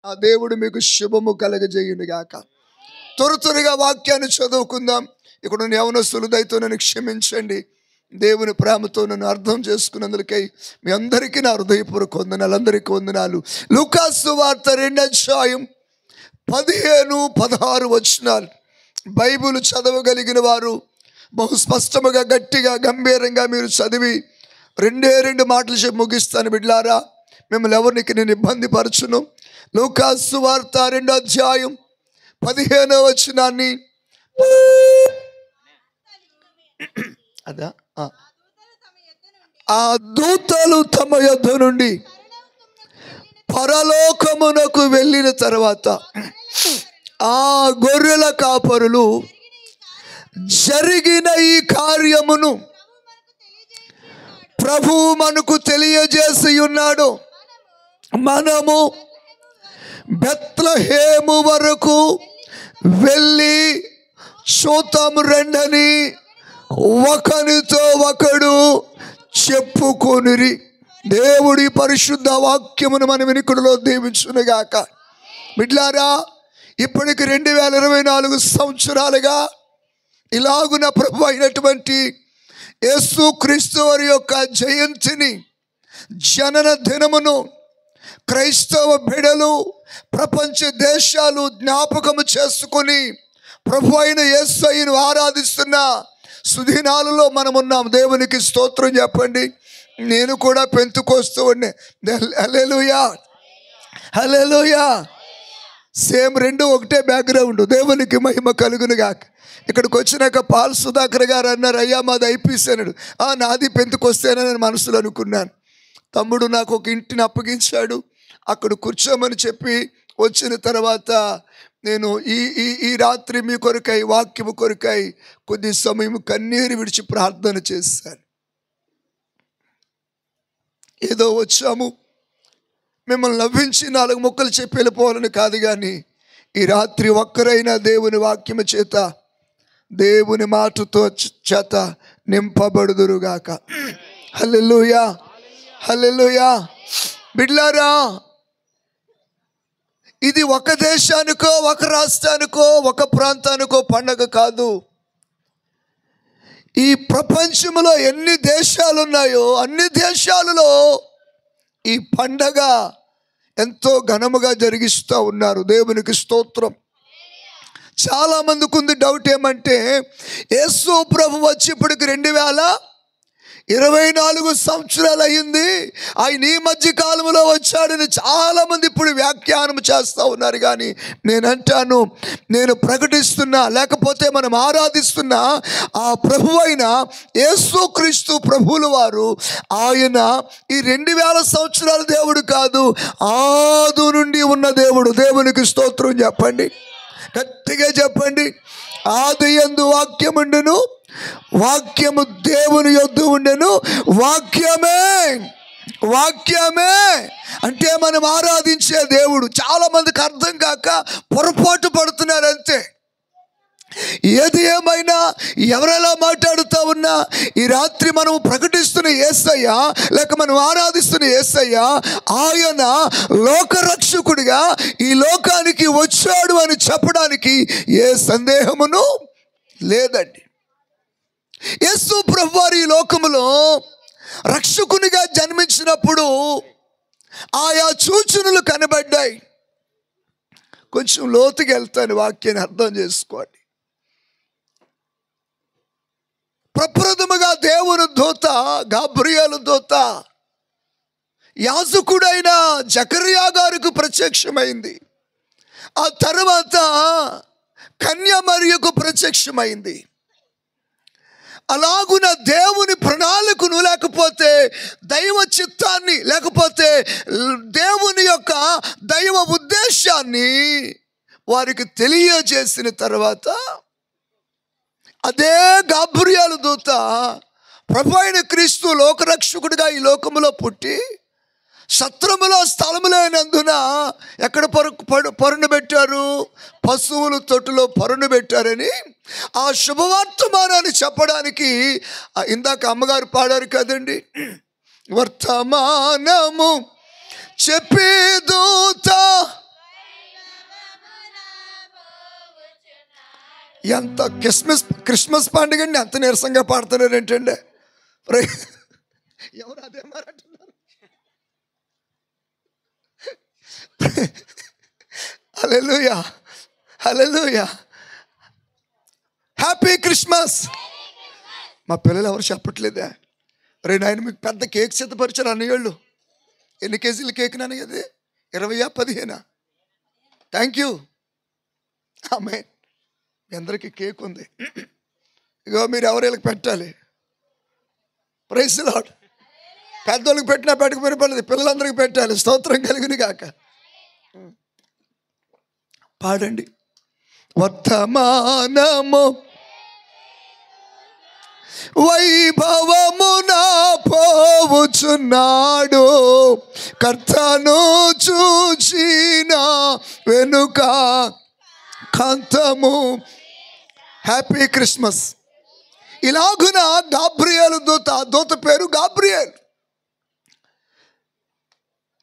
ఆ దేవుడు మీకు శుభము కలగజేయునుగాక. త్వరగా వాక్యాన్ని చదువుకుందాం. ఇక్కడ యవనస్తులు దయతో నన్ను క్షమించండి. దేవుని ప్రేమతో నన్ను అర్థం చేసుకున్నందుకై మీ అందరికీ నా హృదయపూర్వక వందనాలు. అందరికీ వందనాలు. లూకాసు సువార్త 2వ అధ్యాయం 15-16 వచనాలు. బైబిల్ చదవగలిగిన వారు బహు స్పష్టముగా గట్టిగా గంభీరంగా మీరు చదివి 2 మాటలు చెప్పి ముగిస్తాను. బిడ్లారా, మిమ్మల్ని ఎవరికి నేను ఇబ్బంది పరచును. లూకాసు సువార్త 2వ అధ్యాయం 15వ వచనాన్ని అదా ఆ దూతలు తమ యొద్ద నుండి పరలోకమునకు వెళ్ళిన తర్వాత ఆ గొర్రెల కాపరులు జరిగిన ఈ కార్యమును ప్రభువు మనకు తెలియజేసి ఉన్నాడు. మనము బెత్లెహేము వరకు వెళ్ళి చూద్దాము రెండని ఒకరితో ఒకడు చెప్పుకొనిరి. దేవుడి పరిశుద్ధ వాక్యమును మన వినికుడిలో దీవించునుగాక. బిడ్లారా, ఇప్పటికి 2024 సంవత్సరాలుగా ఇలాగున ప్రభు అయినటువంటి యేసుక్రీస్తు వారి యొక్క జయంతిని, జనన దినమును క్రైస్తవ బిడలు ప్రపంచ దేశాలు జ్ఞాపకము చేసుకుని ప్రభు అయిన యేసయ్యను ఆరాధిస్తున్న సుదినాలలో మనమున్నాం. దేవునికి స్తోత్రం చెప్పండి. నేను కూడా పెంతుకోస్తూనే హల్లెలూయా హల్లెలూయా. సేమ్ 2 ఒకటే బ్యాక్గ్రౌండ్. దేవునికి మహిమ కలుగునుగాక. ఇక్కడికి వచ్చినాక పాల్ సుధాకర్ గారు అన్నారు, అయ్యా మాది ఐపీసీ అన్నాడు. నాది పెంతుకొస్తేనే నేను మనసులో అనుకున్నాను. తమ్ముడు నాకు ఒక ఇంటిని అప్పగించాడు, అక్కడ కూర్చోమని చెప్పి వచ్చిన తర్వాత నేను ఈ రాత్రి మీ కొరకై వాక్యము కొరకై కొద్ది సమయం కన్నీరు విడిచి ప్రార్థన చేశాను. ఏదో వచ్చాము మిమ్మల్ని నవ్వించి 4 ముక్కలు చెప్పి వెళ్ళిపోవాలని కాదు, కానీ ఈ రాత్రి ఒక్కరైనా దేవుని వాక్యము చేత, దేవుని మాటతో చేత నింపబడుదురుగాక. హల్లెలూయా హల్లెలూయా. బిడ్లారా, ఇది ఒక దేశానికో ఒక రాష్ట్రానికో ఒక ప్రాంతానికో పండగ కాదు. ఈ ప్రపంచంలో ఎన్ని దేశాలు ఉన్నాయో అన్ని దేశాలలో ఈ పండగ ఎంతో ఘనముగా జరిగిస్తూ ఉన్నారు. దేవునికి స్తోత్రం. చాలా మందికి ఉంది డౌట్ ఏమంటే, యేసు ప్రభు వచ్చి ఇప్పటికి 2024 సంవత్సరాలు అయ్యింది, ఆయన ఈ మధ్య కాలంలో వచ్చాడని చాలామంది ఇప్పుడు వ్యాఖ్యానం చేస్తూ ఉన్నారు. కానీ నేనంటాను, నేను ప్రకటిస్తున్నా, లేకపోతే మనం ఆరాధిస్తున్న ఆ ప్రభు అయిన యేసుక్రీస్తు ప్రభువుల వారు, ఆయన ఈ 2000 సంవత్సరాల దేవుడు కాదు, ఆది నుండి ఉన్న దేవుడు. దేవునికి స్తోత్రం చెప్పండి, గట్టిగా చెప్పండి. ఆది యందు వాక్యముండెను, వాక్యము దేవుని యొద్ద ఉండెను, వాక్యమే అంటే మనం ఆరాధించే దేవుడు. చాలా మందికి అర్థం కాక పొరపాటు పడుతున్నారు అంతే. ఏది ఏమైనా ఎవరెలా మాట్లాడుతూ ఉన్నా, ఈ రాత్రి మనం ప్రకటిస్తున్న యేసయ్య, లేక మనం ఆరాధిస్తున్న యేసయ్య, ఆయన లోకరక్షకుడిగా ఈ లోకానికి వచ్చాడు అని చెప్పడానికి ఏ సందేహమును లేదండి. యేసు ప్రభువారు ఈ లోకములో రక్షకునిగా జన్మించినప్పుడు ఆయా సూచనలు కనబడ్డాయి. కొంచెం లోతుగా వెళ్తాను, వాక్యాన్ని అర్థం చేసుకోండి. ప్రప్రథముగా దేవుని దూత గాబ్రియేలు దూత యాజకుడైన జకర్యా గారికి ప్రత్యక్షమైంది. ఆ తర్వాత కన్య మరియకు ప్రత్యక్షమైంది. అలాగున దేవుని ప్రణాళికను, లేకపోతే దైవ చిత్తాన్ని, లేకపోతే దేవుని యొక్క దైవ ఉద్దేశాన్ని వారికి తెలియజేసిన తర్వాత అదే గాబ్రియేలు దూత ప్రభు అయిన క్రీస్తు లోకరక్షకుడిగా ఈ లోకములో పుట్టి సత్రములో స్థలము లేనందున ఎక్కడ పరును పెట్టారు? పశువుల తొట్టులో పరును పెట్టారని ఆ శుభవర్తమానాన్ని చెప్పడానికి ఇందాక అమ్మగారు పాడారు కదండి, వర్తమానము చెప్పే దూత ఎంత క్రిస్మస్ పండుగండి ఎంత నీరసంగా పాడుతున్నారు ఏంటండి? ఎవరు అదే మారంటున్నారు? హల్లెలూయా, హల్లెలూయా, హ్యాపీ క్రిస్మస్. మా పిల్లలు ఎవరు చెప్పట్లేదా? రే నాయన మీకు పెద్ద కేక్ సిద్ధపరిచారు అన్నయ్యోళ్ళు. ఎన్ని కేజీల కేక్ నాన్న? అది 20 15? Thank you. ఆమె మీ అందరికీ కేక్ ఉంది. ఇగో మీరు ఎవరికి పెట్టాలి. Praise the lord. పెద్దోళ్ళకి పెట్టినా పెట్టకపోయినా పర్లేదు, పిల్లలందరికీ పెట్టాలి. స్తోత్రం కలుగును గాక. పాడండి. వర్తమానము వైభవమున పోవుచున్నాడు, కర్తను చూచిన వెనుక కాంతము. Happy Christmas. ఇలాగున గాబ్రియేలు దూత పేరు గాబ్రియేల్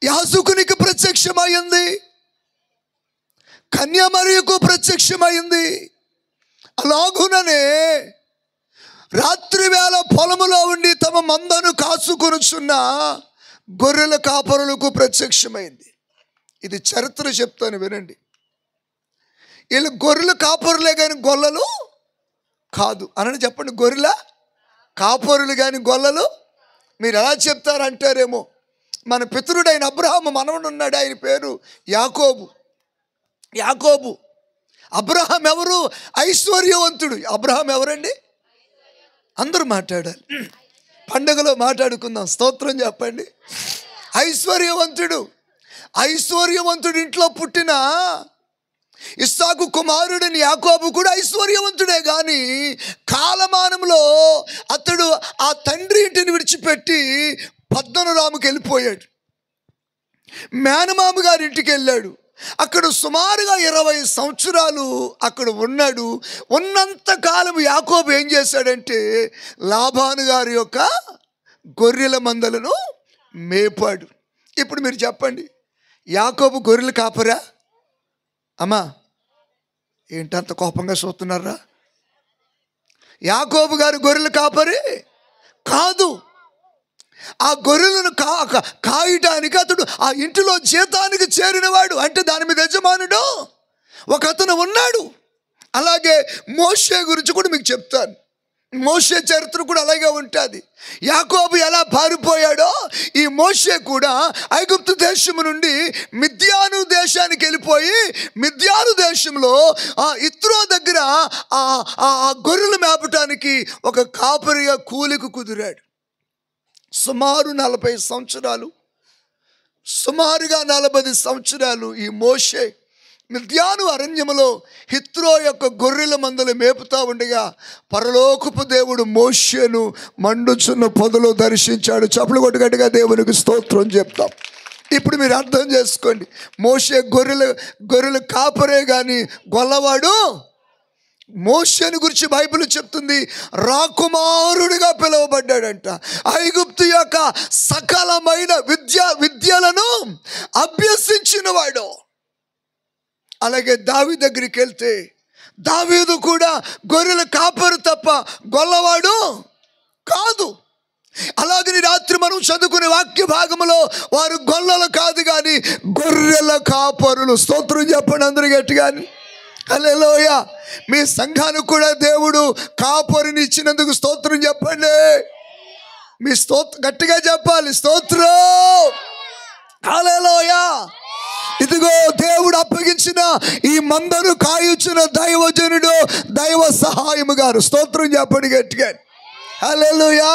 యాజకునికి ప్రత్యక్షమైంది, కన్యామరియకు ప్రత్యక్షమైంది. అలాగుననే రాత్రి వేళ పొలములో ఉండి తమ మందను కాచుకొనుచున్న గొర్రెల కాపరులకు ప్రత్యక్షమైంది. ఇది చరిత్ర చెప్తాను వినండి. వీళ్ళు గొర్రెల కాపరులే కానీ గొల్లలు కాదు అని చెప్పండి. గొర్రెల కాపరులు కానీ గొల్లలు. మీరు ఎలా చెప్తారంటారేమో. మన పితరుడైన అబ్రహాము మనవడు ఉన్నాడు, ఆయన పేరు యాకోబు. అబ్రహాం ఎవరు? ఐశ్వర్యవంతుడు. అబ్రహాం ఎవరండి? అందరూ మాట్లాడాలి, పండుగలో మాట్లాడుకుందాం. స్తోత్రం చెప్పండి. ఐశ్వర్యవంతుడు ఇంట్లో పుట్టిన ఇస్సాకు కుమారుడిని యాకోబు కూడా ఐశ్వర్యవంతుడే. కానీ కాలమానంలో అతడు ఆ తండ్రి ఇంటిని విడిచిపెట్టి పద్దనరాముకి వెళ్ళిపోయాడు. మేనమామ గారి ఇంటికి వెళ్ళాడు. అక్కడ సుమారుగా 20 సంవత్సరాలు అక్కడ ఉన్నాడు. ఉన్నంతకాలం యాకోబు ఏం చేశాడంటే లాబాను గారి యొక్క గొర్రెల మందలను మేపాడు. ఇప్పుడు మీరు చెప్పండి, యాకోబు గొర్రెలు కాపరా? అమ్మా ఏంటంత కోపంగా చూస్తున్నారా? యాకోబు గారు గొర్రెలు కాపరి కాదు. ఆ గొర్రెలను కాయటానికి అతడు ఆ ఇంటిలో జీతానికి చేరినవాడు. అంటే దాని మీద యజమానుడు ఒక అతను ఉన్నాడు. అలాగే మోషే గురించి కూడా మీకు చెప్తాను. మోషే చరిత్ర కూడా అలాగే ఉంటుంది. యాకోబు ఎలా పారిపోయాడో ఈ మోషే కూడా ఐగుప్తు దేశము నుండి మిద్యాను దేశానికి వెళ్ళిపోయి మిద్యాను దేశంలో ఇత్రో దగ్గర ఆ గొర్రెలు మేపటానికి ఒక కాపరిగా కూలికి కుదిరాడు. సుమారుగా 40 సంవత్సరాలు ఈ మోషే మిద్యాను అరణ్యములో హిత్రో యొక్క గొర్రెల మందలు మేపుతా ఉండగా పరలోకపు దేవుడు మోషేను మండుచున్న పొదలో దర్శించాడు. చప్పులు కొట్టుగట్టుగా దేవునికి స్తోత్రం చెప్తాం. ఇప్పుడు మీరు అర్థం చేసుకోండి, మోషే గొర్రెలు కాపరే కానీ గొల్లవాడు. మోషేను గురించి బైబిల్ చెప్తుంది రాకుమారుడిగా పిలువబడ్డాడంట. ఐగుప్తు యొక్క సకలమైన విద్యలను అభ్యసించిన వాడు. అలాగే దావీదు దగ్గరికి వెళ్తే దావీదు కూడా గొర్రెల కాపరు తప్ప గొల్లవాడు కాదు. అలాగే రాత్రి మనం చదువుకునే వాక్య భాగంలో వారు గొల్లలు కాదు కానీ గొర్రెల కాపరులు. స్తోత్రం చెప్పండి అందరూ గట్టిగా. హల్లెలూయా. మీ సంఘానికి కూడా దేవుడు కాపరిని ఇచ్చినందుకు స్తోత్రం చెప్పండి. మీ గట్టిగా చెప్పాలి స్తోత్రం. హల్లెలూయా. ఇదిగో దేవుడు అప్పగించిన ఈ మందను కాయుచున్న దైవజనుడు దైవ సహాయము గారు. స్తోత్రం చెప్పండి గట్టిగా. హల్లెలూయా.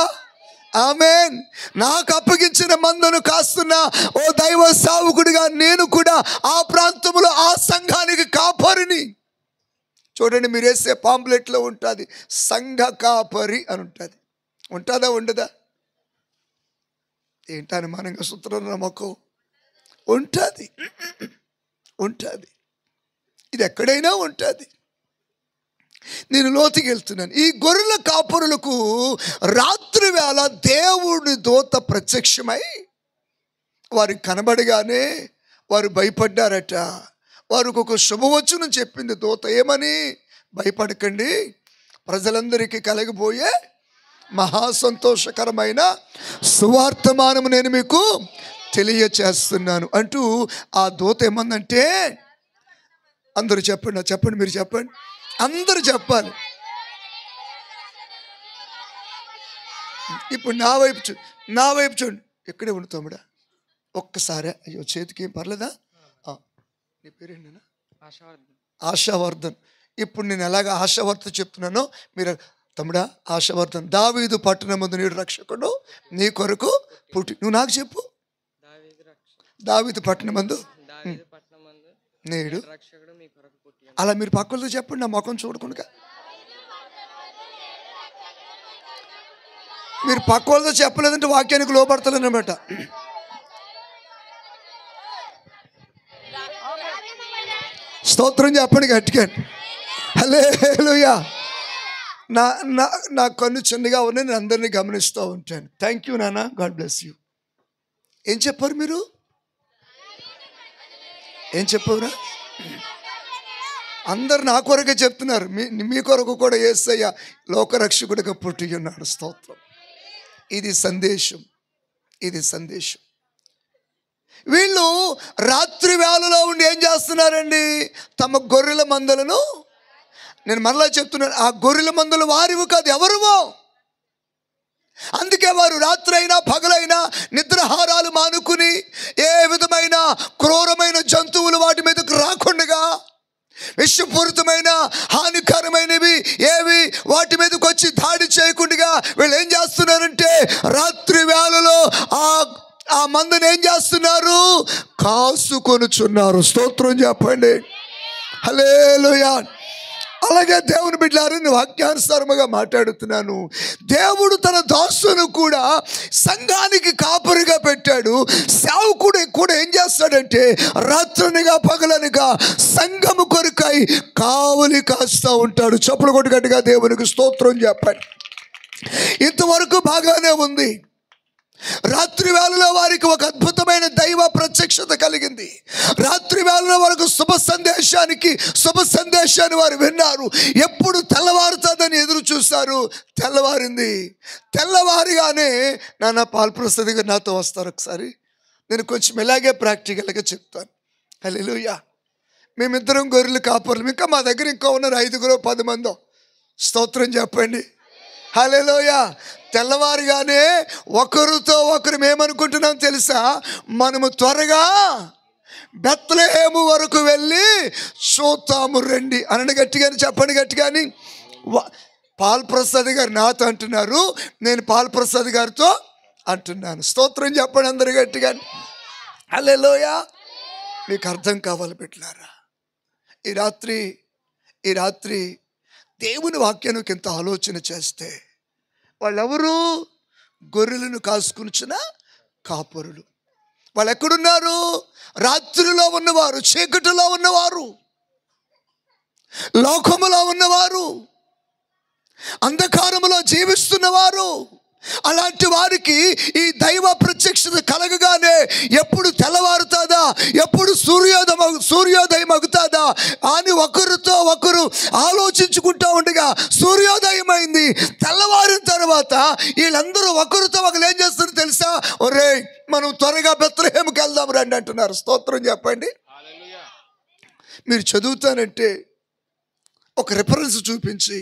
ఆమేన్. నాకు అప్పగించిన మందను కాస్తున్న ఓ దైవ సేవకుడిగా నేను కూడా ఆ ప్రాంతంలో ఆ సంఘానికి కాపరిని. చూడండి, మీరు వేసే పాంప్లెట్లో ఉంటుంది సంఘ కాపరి అని ఉంటుంది. ఉంటుందా ఉండదా? ఏంటి అనుమానంగా సూత్రం నమ్మకం? ఉంటుంది. ఇది ఎక్కడైనా ఉంటుంది. నేను లోతుకి వెళ్తున్నాను. ఈ గొర్రెల కాపరులకు రాత్రి వేళ దేవుడి దూత ప్రత్యక్షమై వారికి కనబడగానే వారు భయపడ్డారట. వారికి ఒక శుభవచనం చెప్పింది దూత. ఏమని? భయపడకండి, ప్రజలందరికీ కలగబోయే మహా సంతోషకరమైన సువార్తమానము నేను మీకు తెలియచేస్తున్నాను అంటూ ఆ దూత ఏమందంటే, అందరూ చెప్పండి, మీరు చెప్పండి, అందరూ చెప్పాలి. ఇప్పుడు నా వైపు చూడండి, ఇక్కడే ఉండు తమ్ముడా, ఒక్కసారి. అయ్యో చేతికి ఏం పర్లేదా? నీ పేరేంటన్నా? ఆశావర్ధన్. ఇప్పుడు నేను ఎలాగ ఆశావర్ధన్ చెప్తున్నానో మీరు తమ్ముడా, ఆశావర్ధన్. దావీదు పట్టణమందు నేడు రక్షకుడు నీ కొరకు పుట్టి. నువ్వు నాకు చెప్పు. దావీదు పట్టణమందు నేడు. అలా మీరు పక్కలతో చెప్పండి, నా ముఖం చూడకుండా. మీరు పక్క వాళ్ళతో చెప్పలేదంటే వాక్యానికి లోపడతలేనమాట. స్తోత్రం చెప్పండి గట్టిగా. హల్లెలూయా. నా కన్ను చిన్నగా ఉన్నాయి, నేను అందరినీ గమనిస్తూ ఉంటాను. థ్యాంక్ యూ నాన్న, గాడ్ బ్లెస్ యూ. ఏం చెప్పారు మీరు? ఏం చెప్పావురా? అందరు నా కొరకే చెప్తున్నారు. మీ కొరకు కూడా యేసయ్య లోకరక్షకుడిగా పుట్టి ఉన్నాడు. స్తోత్రం. ఇది సందేశం. వీళ్ళు రాత్రి వేళలో ఉండి ఏం చేస్తున్నారండి? తమ గొర్రెల మందలను, నేను మరలా చెప్తున్నాను, ఆ గొర్రెల మందలు వారివి కాదు, ఎవరువో. అందుకే వారు రాత్రైనా పగలైనా నిద్రాహారాలు మానుకుని ఏ విధమైన క్రూరమైన జంతువులు వాటి మీదకు రాకుండా, విషపూరితమైన హానికరమైనవి ఏవి వాటి మీదకి వచ్చి దాడి చేయకుండా వీళ్ళు ఏం చేస్తున్నారంటే రాత్రి వేళలో ఆ మందుని ఏం చేస్తున్నారు? కాసుకొనుచున్నారు. స్తోత్రం చెప్పండి. హల్లెలూయా. అలాగే దేవుని బిడ్డలారా, వాక్యానుసారముగా మాట్లాడుతున్నాను. దేవుడు తన దాసును కూడా సంఘానికి కాపరిగా పెట్టాడు. సేవకుడు కూడా ఏం చేస్తాడంటే రాత్రనిగా పగలనిగా సంఘము కొరకై కావలి కాస్తూ ఉంటాడు. చప్పులు కొట్టి గట్టిగా దేవునికి స్తోత్రం చెప్పండి. ఇంతవరకు బాగానే ఉంది. రాత్రి వేళలో వారికి ఒక అద్భుతమైన దైవ ప్రత్యక్షత కలిగింది. రాత్రి వేళలో వారికి శుభ సందేశాన్ని వారు విన్నారు. ఎప్పుడు తెల్లవారుతుందని ఎదురు చూస్తారు. తెల్లవారింది. తెల్లవారిగానే నాన్న పాల్ప్రసాద్ గారు నాతో వస్తారు. ఒకసారి నేను కొంచెం ఇలాగే ప్రాక్టికల్గా చెప్తాను. హల్లెలూయా. మేమిద్దరం గొర్రెలు కాపర్లు. ఇంకా మా దగ్గర ఇంకా ఉన్నారు 5 10 మందో. స్తోత్రం చెప్పండి. హల్లెలూయా. తెల్లవారుగానే ఒకరితో ఒకరు మేమనుకుంటున్నాం తెలుసా? మనము త్వరగా బెత్లెహేము వరకు వెళ్ళి చూద్దాము రండి అనండి. గట్టిగాని చెప్పండి, గట్టిగాని. పాల్ప్రసాద్ గారు నాతో అంటున్నారు, నేను పాల్ప్రసాద్ గారితో అంటున్నాను. స్తోత్రం చెప్పండి అందరు గట్టిగాని. హల్లెలూయా. మీకు అర్థం కావాలి బిడ్డలారా. ఈ రాత్రి దేవుని వాక్యానికి ఎంత ఆలోచన చేస్తే, వాళ్ళెవరు? గొర్రెలను కాసుకునిచిన కాపరులు. వాళ్ళు ఎక్కడున్నారు? రాత్రిలో ఉన్నవారు, చీకటిలో ఉన్నవారు, లోకములో ఉన్నవారు, అంధకారములో జీవిస్తున్నవారు. అలాంటి వారికి ఈ దైవ ప్రత్యక్షత కలగగానే ఎప్పుడు తెల్లవారుతాదా, ఎప్పుడు సూర్యోదయం అవుతాదా అని ఒకరితో ఒకరు ఆలోచించుకుంటూ ఉండగా సూర్యోదయం అయింది. తెల్లవారిన తర్వాత వీళ్ళందరూ ఒకరితో ఒకరు ఏం చేస్తారు తెలుసా? ఒరే మనం త్వరగా బెత్లెహేముకి వెళ్దాం రండి అంటున్నారు. స్తోత్రం చెప్పండి. మీరు చదువుతానంటే ఒక రిఫరెన్స్ చూపించి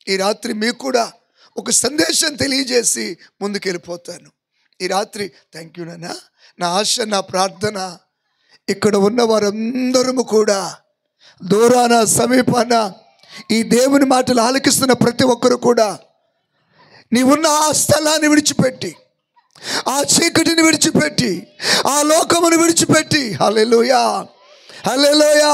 ఈ రాత్రి మీకు కూడా ఒక సందేశం తెలియజేసి ముందుకెళ్ళిపోతాను. ఈ రాత్రి థ్యాంక్ యూ నాన్న. నా ఆశ, నా ప్రార్థన ఇక్కడ ఉన్న వారందరము కూడా దూరాన సమీపాన ఈ దేవుని మాటలు ఆలకిస్తున్న ప్రతి ఒక్కరు కూడా నీవున్న ఆ స్థలాన్ని విడిచిపెట్టి, ఆ చీకటిని విడిచిపెట్టి, ఆ లోకమును విడిచిపెట్టి, హల్లెలూయా హల్లెలూయా,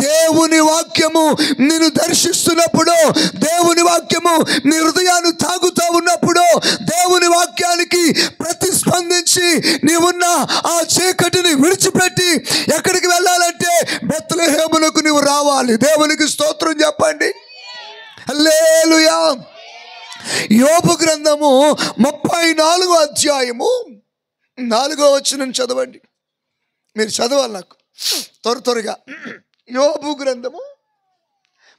దేవుని వాక్యము నిన్ను దర్శిస్తున్నప్పుడు, దేవుని వాక్యము నీ హృదయాన్ని తాగుతూ ఉన్నప్పుడు, దేవుని వాక్యానికి ప్రతిస్పందించి నీవున్న ఆ చీకటిని విడిచిపెట్టి ఎక్కడికి వెళ్ళాలంటే బెత్లెహేమునకు నీవు రావాలి. దేవునికి స్తోత్రం చెప్పండి. హల్లెలూయా. యోబు గ్రంథము 34వ అధ్యాయము 4వ వచనం చదవండి. మీరు చదవాలి నాకు త్వరగా. యోబు గ్రంథము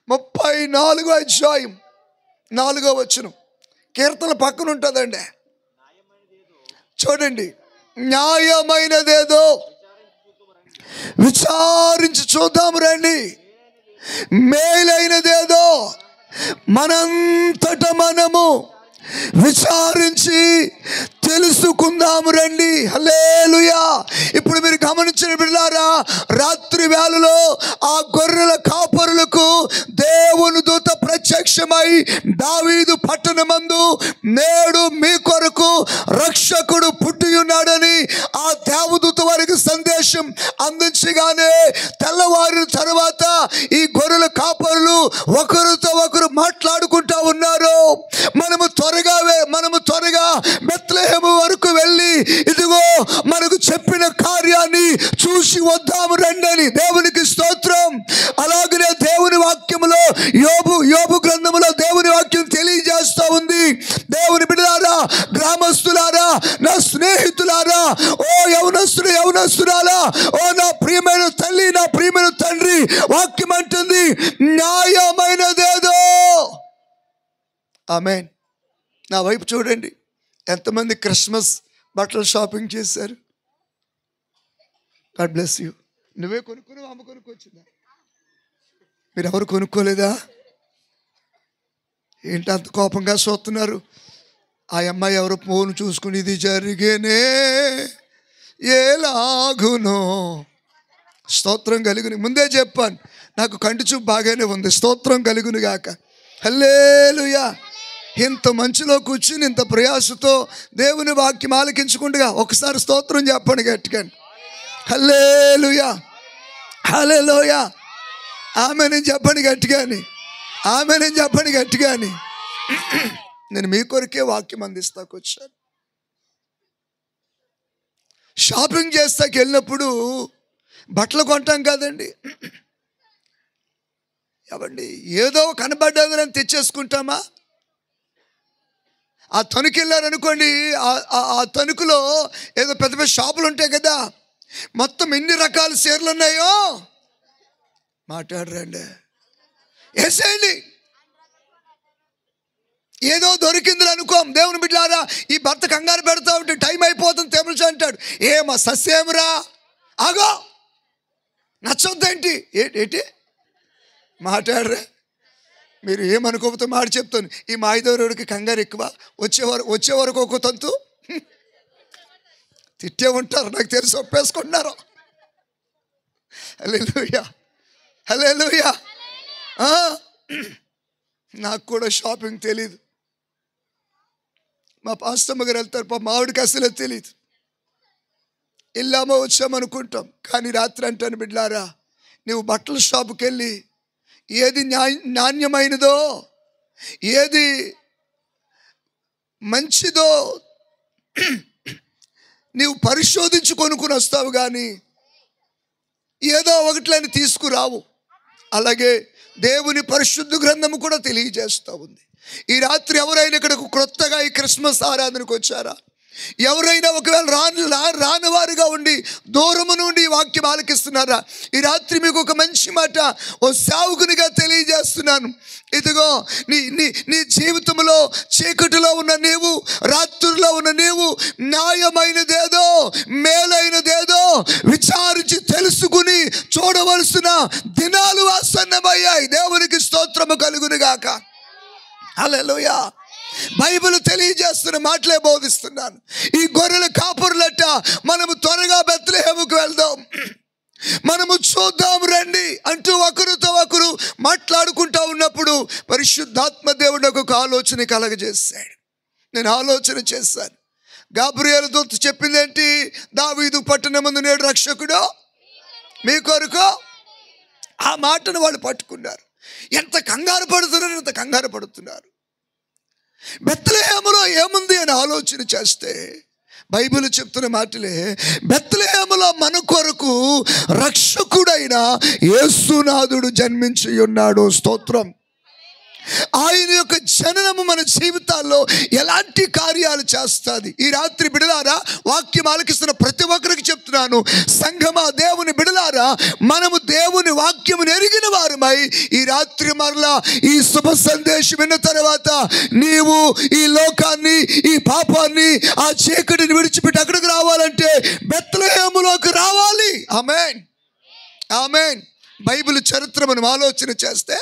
34వ అధ్యాయం 4వ వచనం. కీర్తన పక్కన ఉంటుందండి, చూడండి. న్యాయమైనదేదో విచారించి చూద్దాము రండి, మేలైనదేదో మనంతట మనము విచారించి తెలుసుకుందాము రండి. హల్లెలూయా. ఇప్పుడు మీరు గమనించిన బిడ్డలారా, రాత్రి వేళలో ఆ గొర్రెల కాపరులకు దేవుని దూత ప్రత్యక్షమై దావీదు పట్టణమందు నేడు మీ కొరకు రక్షకుడు పుట్టి ఉన్నాడని ఆ దేవదూత వారికి సందేశం అందించగానే తెల్లవారిన తర్వాత ఈ గొర్రెల కాపరులు ఒకరితో ఒకరు మాట్లాడుకుంటా ఉన్నారు. మనము త్వరగా బెత్లెహేము వరకు వెళ్ళి ఇదిగో మనకు చెప్పిన కార్యాన్ని చూసి వద్దాము రండి అని. దేవునికి స్తోత్రం. అలాగనే దేవుని వాక్యములో యోబు గ్రంథములో దేవుని వాక్యం తెలియజేస్తూ ఉంది. దేవుని బిడ్డలారా, గ్రామస్తులారా, నా స్నేహితులారా, ఓ యవనస్తురాలా, ఓ నా ప్రియమైన తల్లి, నా ప్రియమైన తండ్రి, వాక్యం అంటుంది న్యాయమైనదేదో. ఆమేన్. నా వైపు చూడండి, ఎంతమంది క్రిస్మస్ బట్టలు షాపింగ్ చేశారు? God bless you. నువ్వే కొనుక్కుని అమ్మ కొనుక్కొచ్చిందా? మీరు ఎవరు కొనుక్కోలేదా? ఏంటి అంత కోపంగా చూస్తున్నారు? ఆ అమ్మాయి ఎవరు ఫోన్ చూసుకుని ఇది జరిగేనే ఎలాగునో. స్తోత్రం కలుగుని. ముందే చెప్పాను, నాకు కంటి చూపు బాగానే ఉంది. స్తోత్రం కలుగును గాక. హల్లెలూయా. ఇంత మంచిలో కూర్చుని ఇంత ప్రయాసతో దేవుని వాక్యం ఆలకించుకుంటుగా ఒకసారి స్తోత్రం చెప్పండి గట్టిగా. హల్లెలూయా, హల్లెలూయా. ఆమేన్ చెప్పండి గట్టిగాని, ఆమేన్ చెప్పండి గట్టిగాని. నేను మీ కొరకే వాక్యం అందిస్తాకొచ్చాను. షాపింగ్ చేస్తాకి వెళ్ళినప్పుడు బట్టలు కొంటాం కదండి. ఏమండి, ఏదో కనబడ్డదని తెచ్చేసుకుంటామా? ఆ తణుకు వెళ్ళారనుకోండి, ఆ తణుకులో ఏదో పెద్ద పెద్ద షాపులు ఉంటాయి కదా, మొత్తం ఎన్ని రకాల చీరలు ఉన్నాయో మాట్లాడరండి, వేసేయండి. ఏదో దొరికింది అనుకోం. దేవుని బిడ్డలారా, ఈ భర్త కంగారు పెడతా ఉంటే టైం అయిపోతుంది తెమల్చి అంటాడు. ఏమా సస్యేమరా, ఆగో, నచ్చొద్దేంటి ఏంటి మాట్లాడరా? మీరు ఏమనుకోకపోతే మాట చెప్తాను. ఈ మాయిదోరుడికి కంగారు ఎక్కువ. వచ్చే వరకు ఒక తంతు తిట్టే ఉంటారు, నాకు తెలిసి ఒప్పేసుకుంటున్నారు. హల్లెలూయా, హల్లెలూయా. నాకు కూడా షాపింగ్ తెలీదు. మా పాస్టమ్మ గారు వెళ్తారు, మా ఆవిడకి అసలే తెలీదు. వెళ్ళామో వచ్చామనుకుంటాం. కానీ రాత్రి అంటాను, బిడ్డలారా, నువ్వు బట్టల షాపుకి వెళ్ళి ఏది నాణ్యమైనదో, ఏది మంచిదో నీవు పరిశోధించి కొనుక్కుని వస్తావు, కానీ ఏదో ఒకట్లని తీసుకురావు. అలాగే దేవుని పరిశుద్ధ గ్రంథము కూడా తెలియజేస్తూ ఉంది. ఈ రాత్రి ఎవరైనా ఇక్కడకు క్రొత్తగా ఈ క్రిస్మస్ ఆరాధనకు వచ్చారా? ఎవరైనా ఒకవేళ రానివారుగా ఉండి దూరము నుండి వాక్యం ఆలకిస్తున్నారా? ఈ రాత్రి మీకు ఒక మంచి మాట ఓ సేవకునిగా తెలియజేస్తున్నాను. ఇదిగో నీ జీవితంలో చీకటిలో ఉన్న నీవు, రాత్రుల్లో ఉన్న నీవు న్యాయమైనదేదో, మేలైనదేదో విచారించి తెలుసుకుని చూడవలసిన దినాలు ఆసన్నమయ్యాయి. దేవునికి స్తోత్రము కలుగును గాక. హల్లెలూయా. బైబిల్ తెలియజేస్తున్న మాటలే బోధిస్తున్నాను. ఈ గొర్రెల కాపురులట మనము త్వరగా బెత్లెహేముకు వెళ్దాం, మనము చూద్దాం రండి అంటూ ఒకరితో ఒకరు మాట్లాడుకుంటూ ఉన్నప్పుడు పరిశుద్ధాత్మ దేవుడు నాకు ఒక ఆలోచన కలగజేశాడు. నేను ఆలోచన చేశాను. గాబ్రియేలు దూత చెప్పిందేంటి? దావీదు పట్టణమందు నేడు రక్షకుడు మీ కొరకు. ఆ మాటను వాళ్ళు పట్టుకున్నారు. ఎంత కంగారు పడుతున్నారు. బెత్లెహేములో ఏముంది అని ఆలోచన చేస్తే బైబిల్ చెప్తున్న మాటలే, బెత్లెహేములో మన కొరకు రక్షకుడైన యేసునాథుడు జన్మించి ఉన్నాడు. స్తోత్రం. ఆయన యొక్క జననము మన జీవితాల్లో ఎలాంటి కార్యాలు చేస్తుంది? ఈ రాత్రి బిడలారా, వాక్యం ఆలకిస్తున్న ప్రతి ఒక్కరికి చెప్తున్నాను, సంఘమా, దేవుని బిడలారా, మనము దేవుని వాక్యమును ఎరిగిన వారు కారణమై ఈ రాత్రి మరలా ఈ శుభ సందేశం విన్న తర్వాత నీవు ఈ లోకాన్ని, ఈ పాపాన్ని, ఆ చీకటిని విడిచిపెట్టి అక్కడికి రావాలంటే బెత్లెహేములోకి రావాలి. ఆమేన్, ఆమేన్. బైబిల్ చరిత్ర మనం ఆలోచన చేస్తే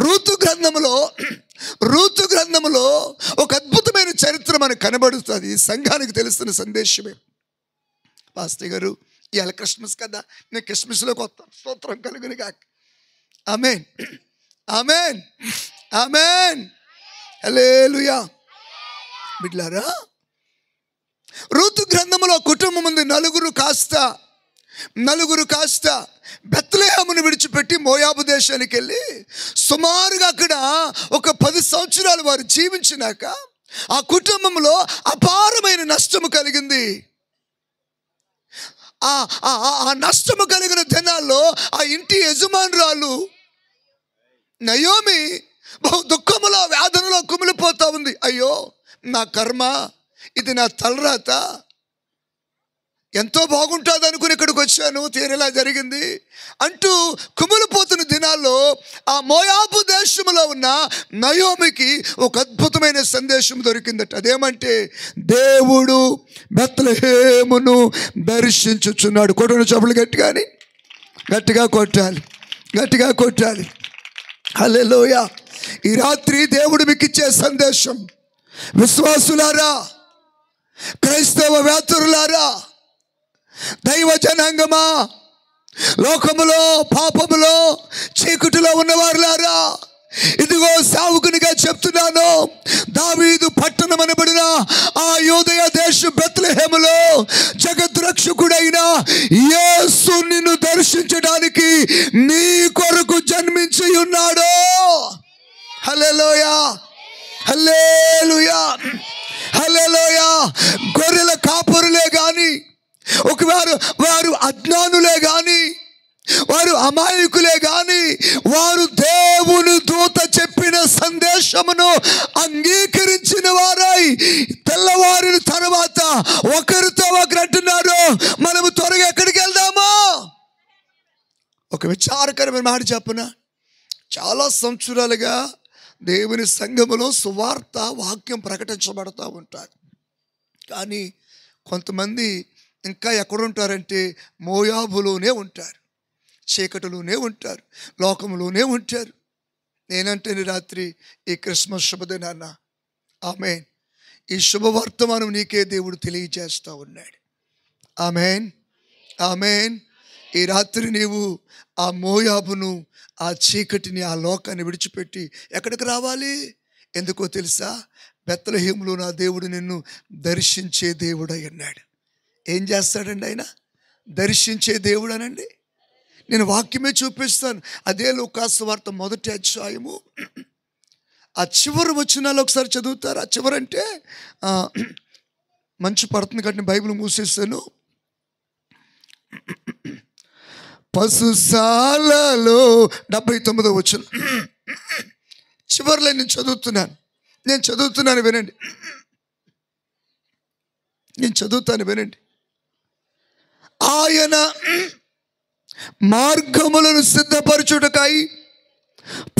రూతు గ్రంథములో ఒక అద్భుతమైన చరిత్ర మనకు కనబడుతుంది. ఈ సంఘానికి తెలుస్తున్న సందేశమే. పాస్టర్ గారు ఇవాళ క్రిస్మస్ కదా, నేను క్రిస్మస్లోకి వస్తాను. స్తోత్రం కలుగును గాక. ఆమేన్, ఆమేన్, ఆమేన్. హల్లెలూయా. బిడ్డలారా, రూతు గ్రంథములో కుటుంబం ఉంది. నలుగురు కాస్త బెత్లెహేమును విడిచిపెట్టి మోయాబు దేశానికి వెళ్ళి సుమారుగా అక్కడ ఒక 10 సంవత్సరాలు వారు జీవించినాక ఆ కుటుంబంలో అపారమైన నష్టము కలిగింది. ఆ నష్టము కలిగిన దినాల్లో ఆ ఇంటి యజమానురాలు నయోమి బహు దుఃఖములో, వేదనలో కుమిలిపోతా ఉంది. అయ్యో నా కర్మ, ఇది నా తలరాత, ఎంతో బాగుంటుంది అనుకుని ఇక్కడికి వచ్చాను, తీరేలా జరిగింది అంటూ కుమిలిపోతున్న దినాల్లో ఆ మోయాబు దేశంలో ఉన్న నయోమికి ఒక అద్భుతమైన సందేశం దొరికిందట. అదేమంటే దేవుడు బెత్లెహేమును దర్శించుచున్నాడు. కొట్టను చెప్పులు గట్టిగా కొట్టాలి. హల్లెలూయా. ఈ రాత్రి దేవుడు మీకు ఇచ్చే సందేశం, విశ్వాసులారా, క్రైస్తవ వేతరులారా, దైవ జనాంగమా, లోకములో, పాపములో, చీకటిలో ఉన్నవారులారా, ఇదిగో సేవకునిగా చెప్తున్నాను. దావీదు పట్టణం అనబడిన ఆ యూదయ దేశం బెత్లెహేములో జగద్రక్షకుడైన యేసు నిన్ను దర్శించడానికి నీ కొరకు జన్మించి ఉన్నాడు. హల్లెలూయా, హల్లెలూయా, హల్లెలూయా. గొర్రెల కాపరులే గాని, వారు అజ్ఞానులే గాని, వారు అమాయకులే గాని, వారు దేవుని దూత చెప్పిన సందేశమును అంగీకరించిన వారై తెల్లవారిన తర్వాత ఒకరితో ఒకరు అంటున్నారు, మనము త్వరగా ఎక్కడికి వెళ్దామా? ఒక విచారకరమైన మాట చెప్పనా, చాలా సంవత్సరాలుగా దేవుని సంఘములో సువార్త వాక్యం ప్రకటించబడతా ఉంటారు. కానీ కొంతమంది ఇంకా ఎక్కడుంటారంటే మోయాబులోనే ఉంటారు, చీకటిలోనే ఉంటారు, లోకంలోనే ఉంటారు. నేనంటే రాత్రి ఈ క్రిస్మస్ శుభదినాన్న ఆమేన్, ఈ శుభవర్తమానం నీకే దేవుడు తెలియజేస్తూ ఉన్నాడు. ఆమేన్, ఆమేన్. ఈ రాత్రి నీవు ఆ మోయాబును, ఆ చీకటిని, ఆ లోకాన్ని విడిచిపెట్టి ఎక్కడికి రావాలి? ఎందుకో తెలుసా? బెత్లెహేములో నా దేవుడు నిన్ను దర్శించే దేవుడై ఉన్నాడు. ఏం చేస్తాడండి ఆయన? దర్శించే దేవుడు అనండి. నేను వాక్యమే చూపిస్తాను. అదే లూకాసు వార్త 1వ అధ్యాయము ఆ చివరి వచనాలు ఒకసారి చదువుతారు. ఆ చివరంటే మంచు పడుతుంది కాబట్టి బైబిల్ మూసేస్తాను. పశుశాలలో 79వ వచనం చివరిలో నేను చదువుతున్నాను వినండి. వినండి. ఆయన మార్గములను సిద్ధపరచుటకై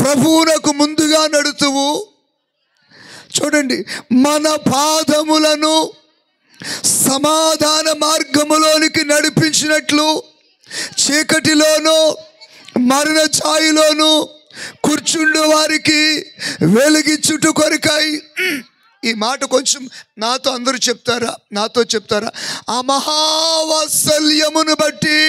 ప్రభువునకు ముందుగా నడుతువు. చూడండి, మన పాదములను సమాధాన మార్గములోనికి నడిపించినట్లు చీకటిలోనూ మరణ ఛాయలోను కూర్చుండు వారికి వెలిగించుట కొరకై. ఈ మాట కొంచెం అందరూ చెప్తారా? నాతో చెప్తారా? ఆ మహావాత్సల్యమును బట్టి.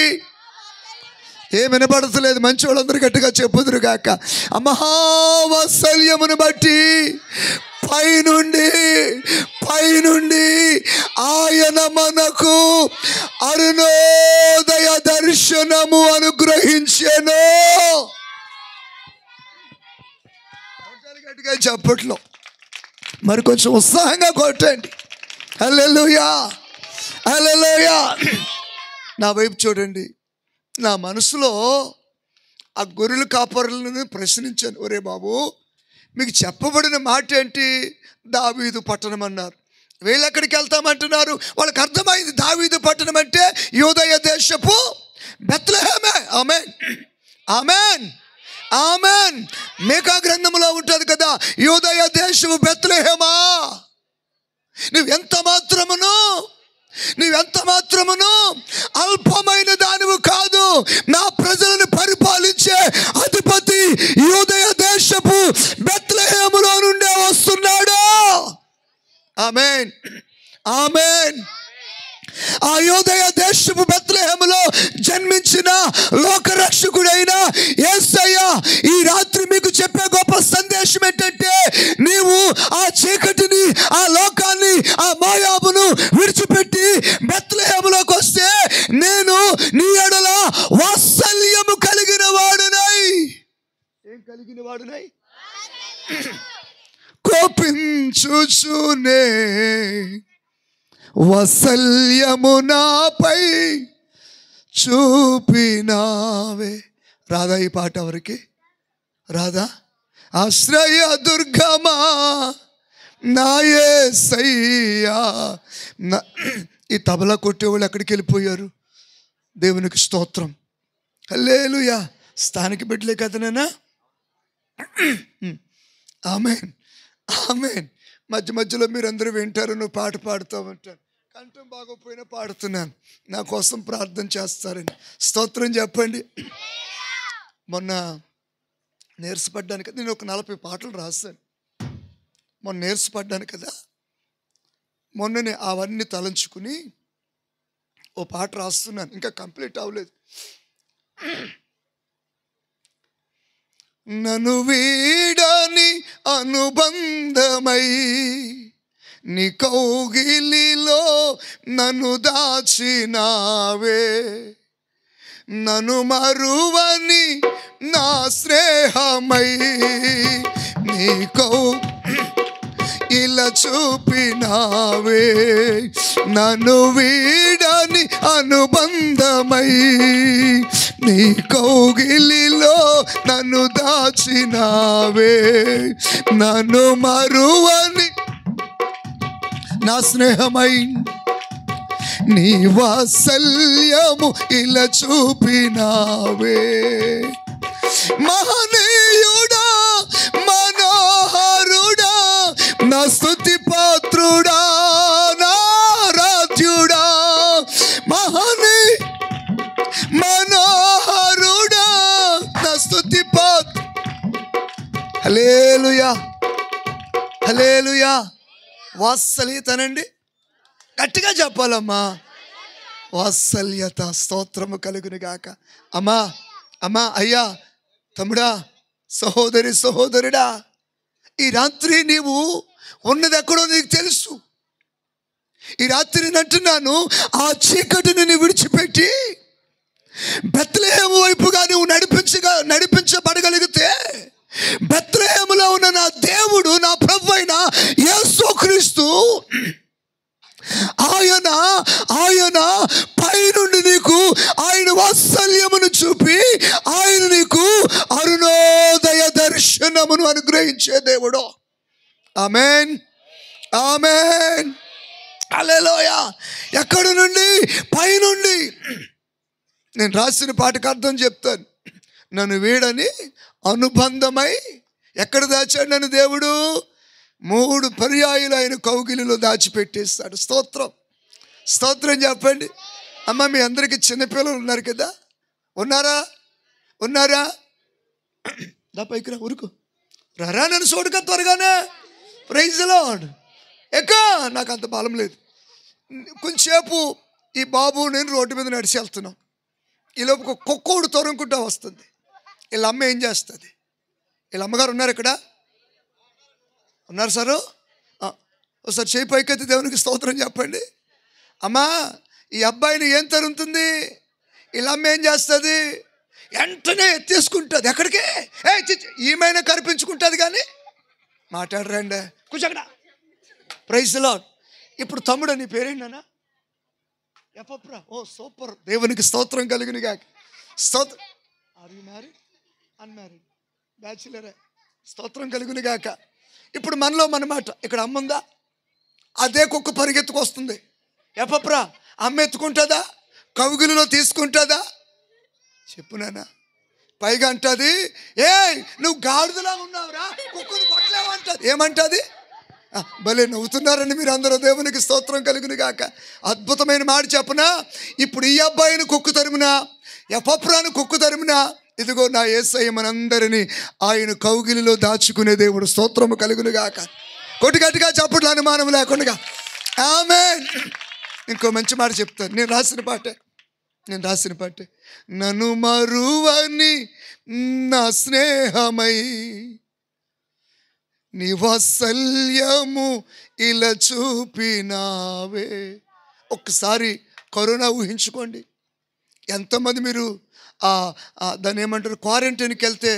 ఏం వినపడతలేదు, మంచి వాళ్ళందరూ గట్టిగా చెప్పుదురు గాక. ఆ మహావాత్సల్యమును బట్టి పైనుండి ఆయన మనకు అరుణోదయ దర్శనము అనుగ్రహించెను. గట్టిగా చెప్పట్లో మరి కొంచెం ఉత్సాహంగా కొట్టండి. హల్లెలూయా, హల్లెలూయా. నా వైపు చూడండి. నా మనసులో ఆ గొర్రెల కాపరులను ప్రశ్నించాను, ఒరే బాబు, మీకు చెప్పబడిన మాట ఏంటి? దావీదు పట్టణం అన్నారు. వీళ్ళు ఎక్కడికి వెళ్తామంటున్నారు? వాళ్ళకి అర్థమైంది, దావీదు పట్టణం అంటే యూదయ దేశపు బెత్లెహేమే. ఆమేన్, ఆమేన్. ఆమెన్. మీకా గ్రంథంలో ఉంటుంది కదా, యూదయ దేశము బెత్లెహేమా, నువ్వెంత మాత్రమును అల్పమైన దానివి కాదు, నా ప్రజలను పరిపాలించే అధిపతి యూదయ దేశపు బెత్లెహేములో నుండే వస్తున్నాడు. ఆమేన్, ఆమేన్. ఆ యూదయ దేశపు బెత్లెహేములో జన్మించిన లోకరక్షకుడైన యేసయ్య ఈ రాత్రి మీకు చెప్పే గొప్ప సందేశం ఏంటంటే, నీవు ఆ చీకటిని, ఆ లోకాన్ని, ఆ మోయాబును విడిచిపెట్టి బెత్లెహేములోకి వస్తే నేను నీ ఎడల వాత్సల్యము కలిగిన వాడునై. ఏం కలిగిన వాడునై? కోపించుచునే వాత్సల్యము నాపై చూపినావే. రాధా ఈ పాట ఎవరికి? రాధా. ఆశ్రయ దుర్గమా నా యేసయ్యా. ఈ తబలా కొట్టేవాళ్ళు ఎక్కడికి వెళ్ళిపోయారు? దేవునికి స్తోత్రం, హల్లెలూయా. స్థానిక బిడ్డలే కదనేనా? ఆమేన్, ఆమేన్. మధ్య మధ్యలో మీరందరూ వింటారు, నువ్వు పాట పాడుతూ ఉంటాను. కంఠం బాగోపోయినా పాడుతున్నాను, నా కోసం ప్రార్థన చేస్తారని. స్తోత్రం చెప్పండి. మొన్న నీరసపడ్డాను కదా, నేను ఒక 40 పాటలు రాశాను. మొన్న నీరసపడ్డాను కదా, మొన్ననే అవన్నీ తలంచుకుని ఓ పాట రాస్తున్నాను, ఇంకా కంప్లీట్ అవ్వలేదు. నన్ను వీడని అనుబంధమై నీ కౌగిలిలో నన్ను దాచినావే, నన్ను మరువని నా స్నేహమై నీ ఇలా చూపినావే, నన్ను వీడని అనుబంధమై నీ కౌగిలిలో నన్ను దాచినావే, నన్ను మరువని నా స్నేహమై నీ వాత్సల్యము ఇలా చూపినావే. మహనీయుడా, మనోహరుడా, నా స్తుతి పాత్రుడా, నా ఆరాధ్యుడా, మనోహరుడా, నా స్తుతి పాత్ర. హల్లెలూయా, హల్లెలూయా. వాత్సల్యతనండి, గట్టిగా చెప్పాలమ్మా. వాత్సల్యత. స్తోత్రము కలుగును గాక. అమ్మా, అమ్మా, అయ్యా, తమ్ముడా, సహోదరి, సహోదరుడా, ఈ రాత్రి నీవు ఉన్నది ఎక్కడో నీకు తెలుసు. ఈ రాత్రి అంటున్నాను, ఆ చీకటిని నువ్వు విడిచిపెట్టి బెత్లెహేము వైపుగా నువ్వు నడిపించబడగలిగితే, బెత్లెహేములో ఉన్న నా దేవుడు, నా ప్రభువైన యేసుక్రీస్తు ఆయన పైనుండి నీకు ఆయన వాత్సల్యమును చూపి ఆయన నీకు అరుణోదయ దర్శనమును అనుగ్రహించే దేవుడు. ఆమేన్, ఆమేన్, హల్లెలూయా. ఎక్కడి నుండి? పైనుండి. నేను రాసిన పాటకు అర్థం చెప్తాను. నన్ను వీడని అనుబంధమై ఎక్కడ దాచాడు నన్ను దేవుడు? 3 పర్యాయాలు ఆయన కౌగిలిలో దాచిపెట్టేస్తాడు. స్తోత్రం, స్తోత్రం చెప్పండి. అమ్మ, మీ అందరికీ చిన్నపిల్లలు ఉన్నారు కదా, ఉన్నారా? దా పైకి రా, ఊరుకు రా, నన్ను చూడక త్వరగానే. Praise the Lord. నాకు అంత బలం లేదు. కొంచెంసేపు ఈ బాబు నేను రోడ్డు మీద నడిచి వెళ్తున్నాం. ఈలోపు కుక్కోడు తొరుముకుంటా వస్తుంది. వీళ్ళ అమ్మ ఏం చేస్తుంది? వీళ్ళ అమ్మగారు ఉన్నారు ఇక్కడ? ఉన్నారు సారు? ఒకసారి చేయి పైకెత్తి దేవునికి స్తోత్రం చెప్పండి. అమ్మా, ఈ అబ్బాయిని ఏం తరుముతుంది? వీళ్ళ అమ్మ ఏం చేస్తుంది? వెంటనే ఎత్తేసుకుంటుంది. ఎక్కడికి? ఈమెనా కనిపించుకుంటుంది కానీ మాట్లాడరండి. కూర్చోక్కడ. Praise the Lord. ఇప్పుడు తమ్ముడు, నీ పేరేంటన్నా? ఎప్పరా? ఓ సూపర్, దేవునికి స్తోత్రం కలిగిన గాక. స్తోత్రం. Are you married? అన్మ్యారీడ్? బ్యాచులరే? స్తోత్రం కలిగిన గాక. ఇప్పుడు మనలో మనమాట. ఇక్కడ అమ్మ ఉందా? అదే కుక్క పరిగెత్తుకు వస్తుంది. ఎప్పరా? అమ్మ ఎత్తుకుంటుందా? కవుగులలో తీసుకుంటుందా? చెప్పు నాన్న. పైగా అంటది, ఏ నువ్వు గాడిదలా ఉన్నావురా, కుక్కను కొట్టలేవు అంటది. ఏమంటది? భలే నవ్వుతున్నారండి మీరు అందరూ. దేవునికి స్తోత్రం కలుగును గాక. అద్భుతమైన మాట చెప్పనా? ఇప్పుడు ఈ అబ్బాయిని కుక్కు తరిమినా, ఎపప్రాను కుక్కు తరిమినా, ఇదిగో నా యేసయ్య మనందరినీ ఆయన కౌగిలిలో దాచుకునే దేవుడు. స్తోత్రము కలుగును గాక. కొట్టి గట్టిగా చప్పట్లు, అనుమానం లేకుండా. ఆమేన్. ఇంకో మంచి మాట చెప్తాను. నేను రాసిన పాటే. నన్ను మరువని నా స్నేహమై నీ వాత్సల్యము ఇలా చూపినావే. ఒక్కసారి కరోనా ఊహించుకోండి. ఎంతమంది మీరు దాన్ని ఏమంటారు, క్వారంటైన్కి వెళ్తే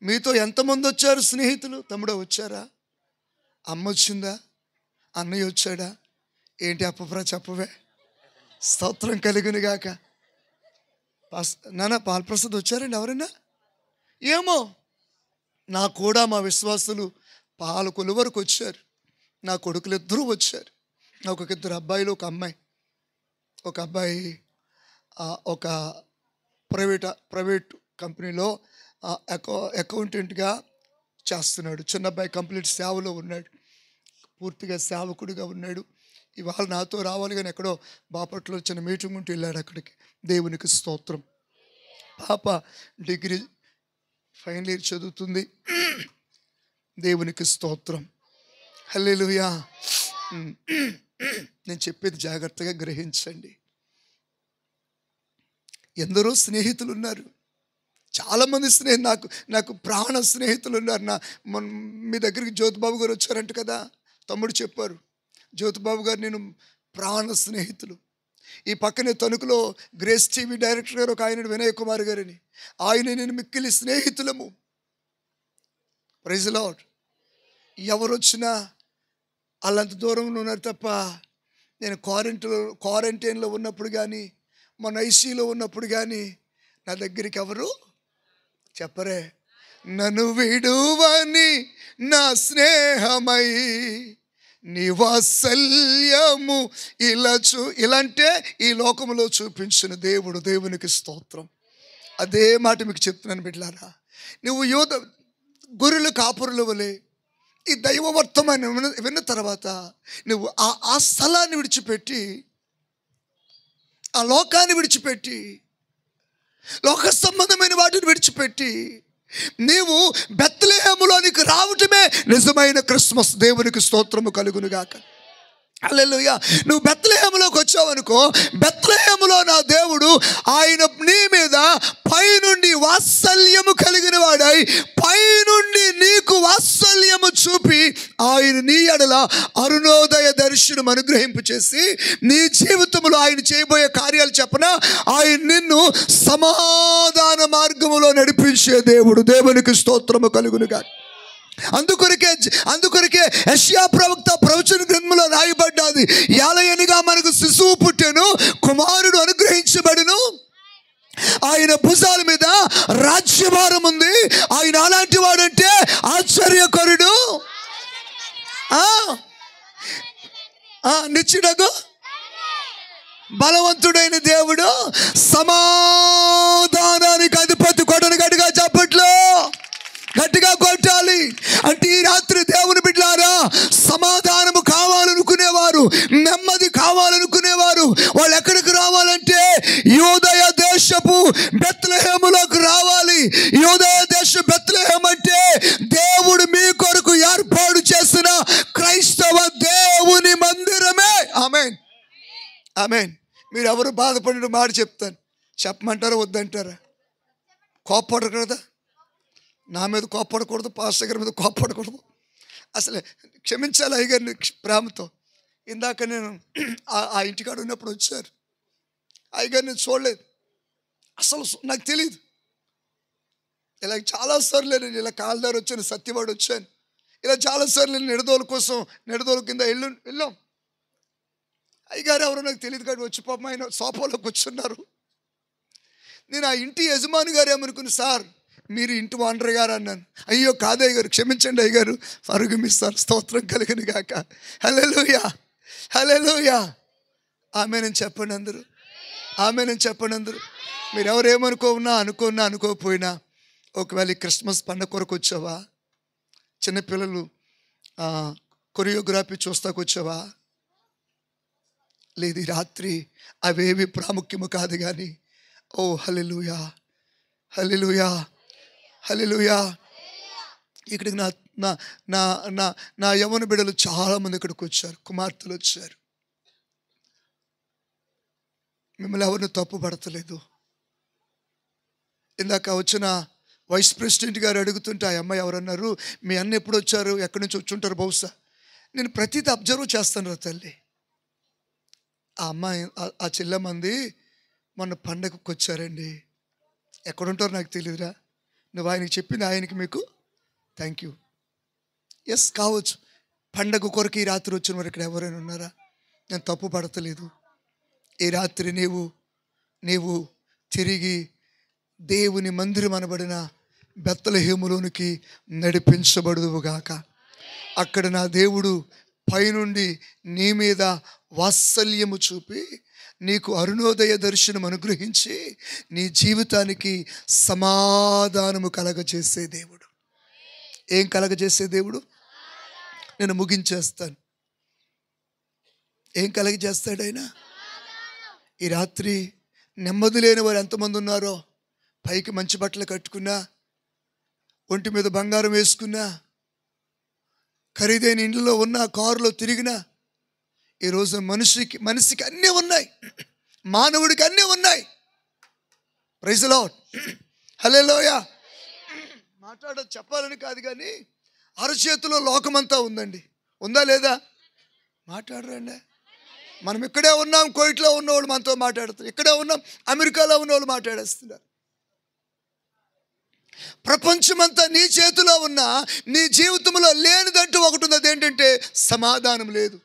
మీతో ఎంతమంది వచ్చారు స్నేహితులు? తమ్ముడో వచ్చారా? అమ్మ వచ్చిందా? అన్నయ్య వచ్చాడా? ఏంటి అప్పప్రా చెప్పవే. స్తోత్రం కలుగును గాక. నాన్న పాల్ప్రసాద్ వచ్చారండి ఎవరైనా? ఏమో, నా కూడా మా విశ్వాసులు పాలకొలు వరకు వచ్చారు. నా కొడుకులు ఇద్దరూ వచ్చారు. నాకు ఒక ఇద్దరు అబ్బాయిలు, ఒక అమ్మాయి. ఒక అబ్బాయి ఒక ప్రైవేట్ కంపెనీలో అకౌంటెంట్గా చేస్తున్నాడు. చిన్న అబ్బాయి కంప్లీట్ సేవలో ఉన్నాడు, పూర్తిగా సేవకుడిగా ఉన్నాడు. ఇవాళ నాతో రావాలి కానీ ఎక్కడో బాపట్లో చిన్న మీటింగ్ ఉంటూ వెళ్ళాడు అక్కడికి. దేవునికి స్తోత్రం. పాప డిగ్రీ ఫైనల్ ఇయర్ చదువుతుంది. దేవునికి స్తోత్రం. హల్లెలూయా. నేను చెప్పేది జాగ్రత్తగా గ్రహించండి. ఎందరో స్నేహితులు ఉన్నారు, చాలామంది నాకు ప్రాణ స్నేహితులు ఉన్నారు. మీ దగ్గరికి జ్యోతిబాబు గారు వచ్చారంట కదా, తమ్ముడు చెప్పారు. జ్యోతిబాబు గారు నేను ప్రాణ స్నేహితులు. ఈ పక్కనే తణుకులో గ్రేస్ టీవీ డైరెక్టర్ గారు ఒక ఆయన వినయ్ కుమార్ గారని, ఆయన నేను మిక్కిలి స్నేహితులము. Praise lord. ఎవరు వచ్చినా వాళ్ళంత దూరంలో ఉన్నారు తప్ప, నేను క్వారంటైన్లో ఉన్నప్పుడు కానీ, మన ఐసీలో ఉన్నప్పుడు కానీ నా దగ్గరికి ఎవరు చెప్పరే. నన్ను విడువని నా స్నేహమై నీ వాత్సల్యము ఇలాంటే ఈ లోకములో చూపించిన దేవుడు. దేవునికి స్తోత్రం. అదే మాట మీకు చెప్తున్నాను బిడ్డలారా. నువ్వు గొర్రెలు కాపురుల వలె ఈ దైవ వర్తమాన్ని విన్న తర్వాత నువ్వు ఆ స్థలాన్ని విడిచిపెట్టి, ఆ లోకాన్ని విడిచిపెట్టి, లోక సంబంధమైన వాటిని విడిచిపెట్టి నీవు బెత్లెహేములోనికి రావటమే నిజమైన క్రిస్మస్. దేవునికి స్తోత్రము కలుగును గాక. హల్లెలూయా. నువ్వు బెత్లెహేములోకి వచ్చావనుకో, బెత్లెహేములో నా దేవుడు ఆయన నీ మీద పైనుండి వాత్సల్యము కలిగిన వాడై, పైనుండి నీకు వాత్సల్యము చూపి ఆయన నీ ఎడల అరుణోదయ దర్శనం అనుగ్రహింపు చేసి నీ జీవితంలో ఆయన చేయబోయే కార్యాలు చెప్పన, ఆయన నిన్ను సమాధాన మార్గములో నడిపించే దేవుడు. దేవునికి స్తోత్రము కలుగును గాక. అందుకొరకే యెషయా ప్రవక్త ప్రవచన గ్రంథంలో రాయబడ్డది, యాలయనిగా మనకు శిశువు పుట్టెను, కుమారుడు అనుగ్రహించబడును, ఆయన భుజాల మీద రాజ్యభారం ఉంది. ఆయన అలాంటి వాడంటే ఆశ్చర్యకరుడు, నిత్యుడగు బలవంతుడైన దేవుడు, సమాధానానికి అధిపతి. కొట్టను గట్టిగా చప్పట్లు, గట్టిగా కొట్టాలి. అంటే ఈ రాత్రి దేవుని బిడ్డలారా, సమాధానము కావాలనుకునేవారు, నెమ్మది కావాలనుకునేవారు వాళ్ళు ఎక్కడికి రావాలంటే యూదయ దేశపు బెత్లెహేములోకి రావాలి. యూదయ దేశ బెత్లెహేం అంటే దేవుడు మీ కొరకు ఏర్పాటు చేసిన క్రైస్తవ దేవుని మందిరమే. ఆమేన్, ఆమేన్. మీరు ఎవరు బాధపడిన మాట చెప్తాను, చెప్పమంటారా వద్దంటారా? కోప్పడరు కదా, నా మీద కోప్పడకూడదు, పాస్టర్ గారి మీద కోప్పడకూడదు. అసలు క్షమించాలి అయ్యగారిని ప్రేమతో. ఇందాక నేను ఆ ఇంటికాడ ఉన్నప్పుడు వచ్చారు, అయ్యగారు నేను చూడలేదు, అసలు నాకు తెలియదు. ఇలా చాలాసార్లు నేను ఇలా కాల్దారు వచ్చాను, సత్యవాడు వచ్చాను, ఇలా చాలాసార్లు నేను నిడదోలు కింద వెళ్ళాం. అయ్యగారు ఎవరో నాకు తెలియదు కానీ వచ్చి పాపం ఆయన సోఫాలో కూర్చున్నారు. నేను ఆ ఇంటి యజమాని గారు ఏమనుకుని, సార్ మీరు ఇంటి ఓనర్ గారు అన్నాను. అయ్యో కాదయ్య గారు, క్షమించండి అయ్యగారు, అరుగుమిస్తారు. స్తోత్రం కలిగిన గాక. హల్లెలూయా, హల్లెలూయా. ఆమేనని చెప్పండి అందరూ, ఆమేనని చెప్పండి అందరూ. మీరు ఎవరేమనుకున్నా అనుకోపోయినా ఒకవేళ ఈ క్రిస్మస్ పండగ కొరకు వచ్చావా? చిన్నపిల్లలు కొరియోగ్రఫీ చూస్తాకు వచ్చావా? లేదు, ఈ రాత్రి అవేవి ప్రాముఖ్యము కాదు కానీ, ఓ హల్లెలూయా, హల్లెలూయా, హల్లెలూయా. ఇక్కడికి నా నా నా నా నా యవ్వన బిడ్డలు చాలామంది ఇక్కడికి వచ్చారు, కుమార్తెలు వచ్చారు. మిమ్మల్ని ఎవరిని తప్పు పడతలేదు. ఇందాక వచ్చిన వైస్ ప్రెసిడెంట్ గారు అడుగుతుంటే ఆ అమ్మాయి ఎవరన్నారు, మీ అన్న ఎప్పుడు వచ్చారు, ఎక్కడి నుంచి వచ్చి ఉంటారు బహుశా. నేను ప్రతిదీ అబ్జర్వ్ చేస్తాను రా తల్లి. ఆ అమ్మాయి ఆ చెల్లెమ్మంది మొన్న పండగకు వచ్చారండి. ఎక్కడుంటారో నాకు తెలియదురా, నువ్వు ఆయనకి చెప్పింది ఆయనకి మీకు థ్యాంక్ యూ. ఎస్ కావచ్చు, పండగ కొరకు ఈ రాత్రి వచ్చిన వారు ఇక్కడ ఎవరైనా ఉన్నారా? నేను తప్పు పడతలేదు. ఈ రాత్రి నీవు తిరిగి దేవుని మందిరం అనబడిన బెత్లెహేములోనికి నడిపించబడుదువుగాక. అక్కడ నా దేవుడు పైనుండి నీ మీద వాత్సల్యము చూపి నీకు అరుణోదయ దర్శనం అనుగ్రహించి నీ జీవితానికి సమాధానము కలగజేసే దేవుడు. ఏం కలగజేసే దేవుడు? నేను ముగించేస్తాను. ఏం కలగజేస్తాడు ఆయన? ఈ రాత్రి నెమ్మది లేని వారు ఎంతమంది ఉన్నారో, పైకి మంచి బట్టలు కట్టుకున్నా, ఒంటి మీద బంగారం వేసుకున్నా, ఖరీదైన ఇంట్లో ఉన్నా, కారులో తిరిగినా, ఈరోజు మనిషికి అన్నీ ఉన్నాయి, మానవుడికి అన్నీ ఉన్నాయి. ప్రైజ్ ది లార్డ్, హల్లెలూయా. చెప్పాలని కాదు కానీ అరచేతిలో లోకమంతా ఉందండి. ఉందా లేదా? మాట్లాడరండి. మనం ఇక్కడే ఉన్నాం, కోయిట్లో ఉన్నవాళ్ళు మనతో మాట్లాడుతున్నారు, ఇక్కడే ఉన్నాం, అమెరికాలో ఉన్నవాళ్ళు మాట్లాడేస్తున్నారు. ప్రపంచమంతా నీ చేతిలో ఉన్నా నీ జీవితంలో లేనిదంటూ ఒకటి ఉంది. అదేంటంటే సమాధానం లేదు.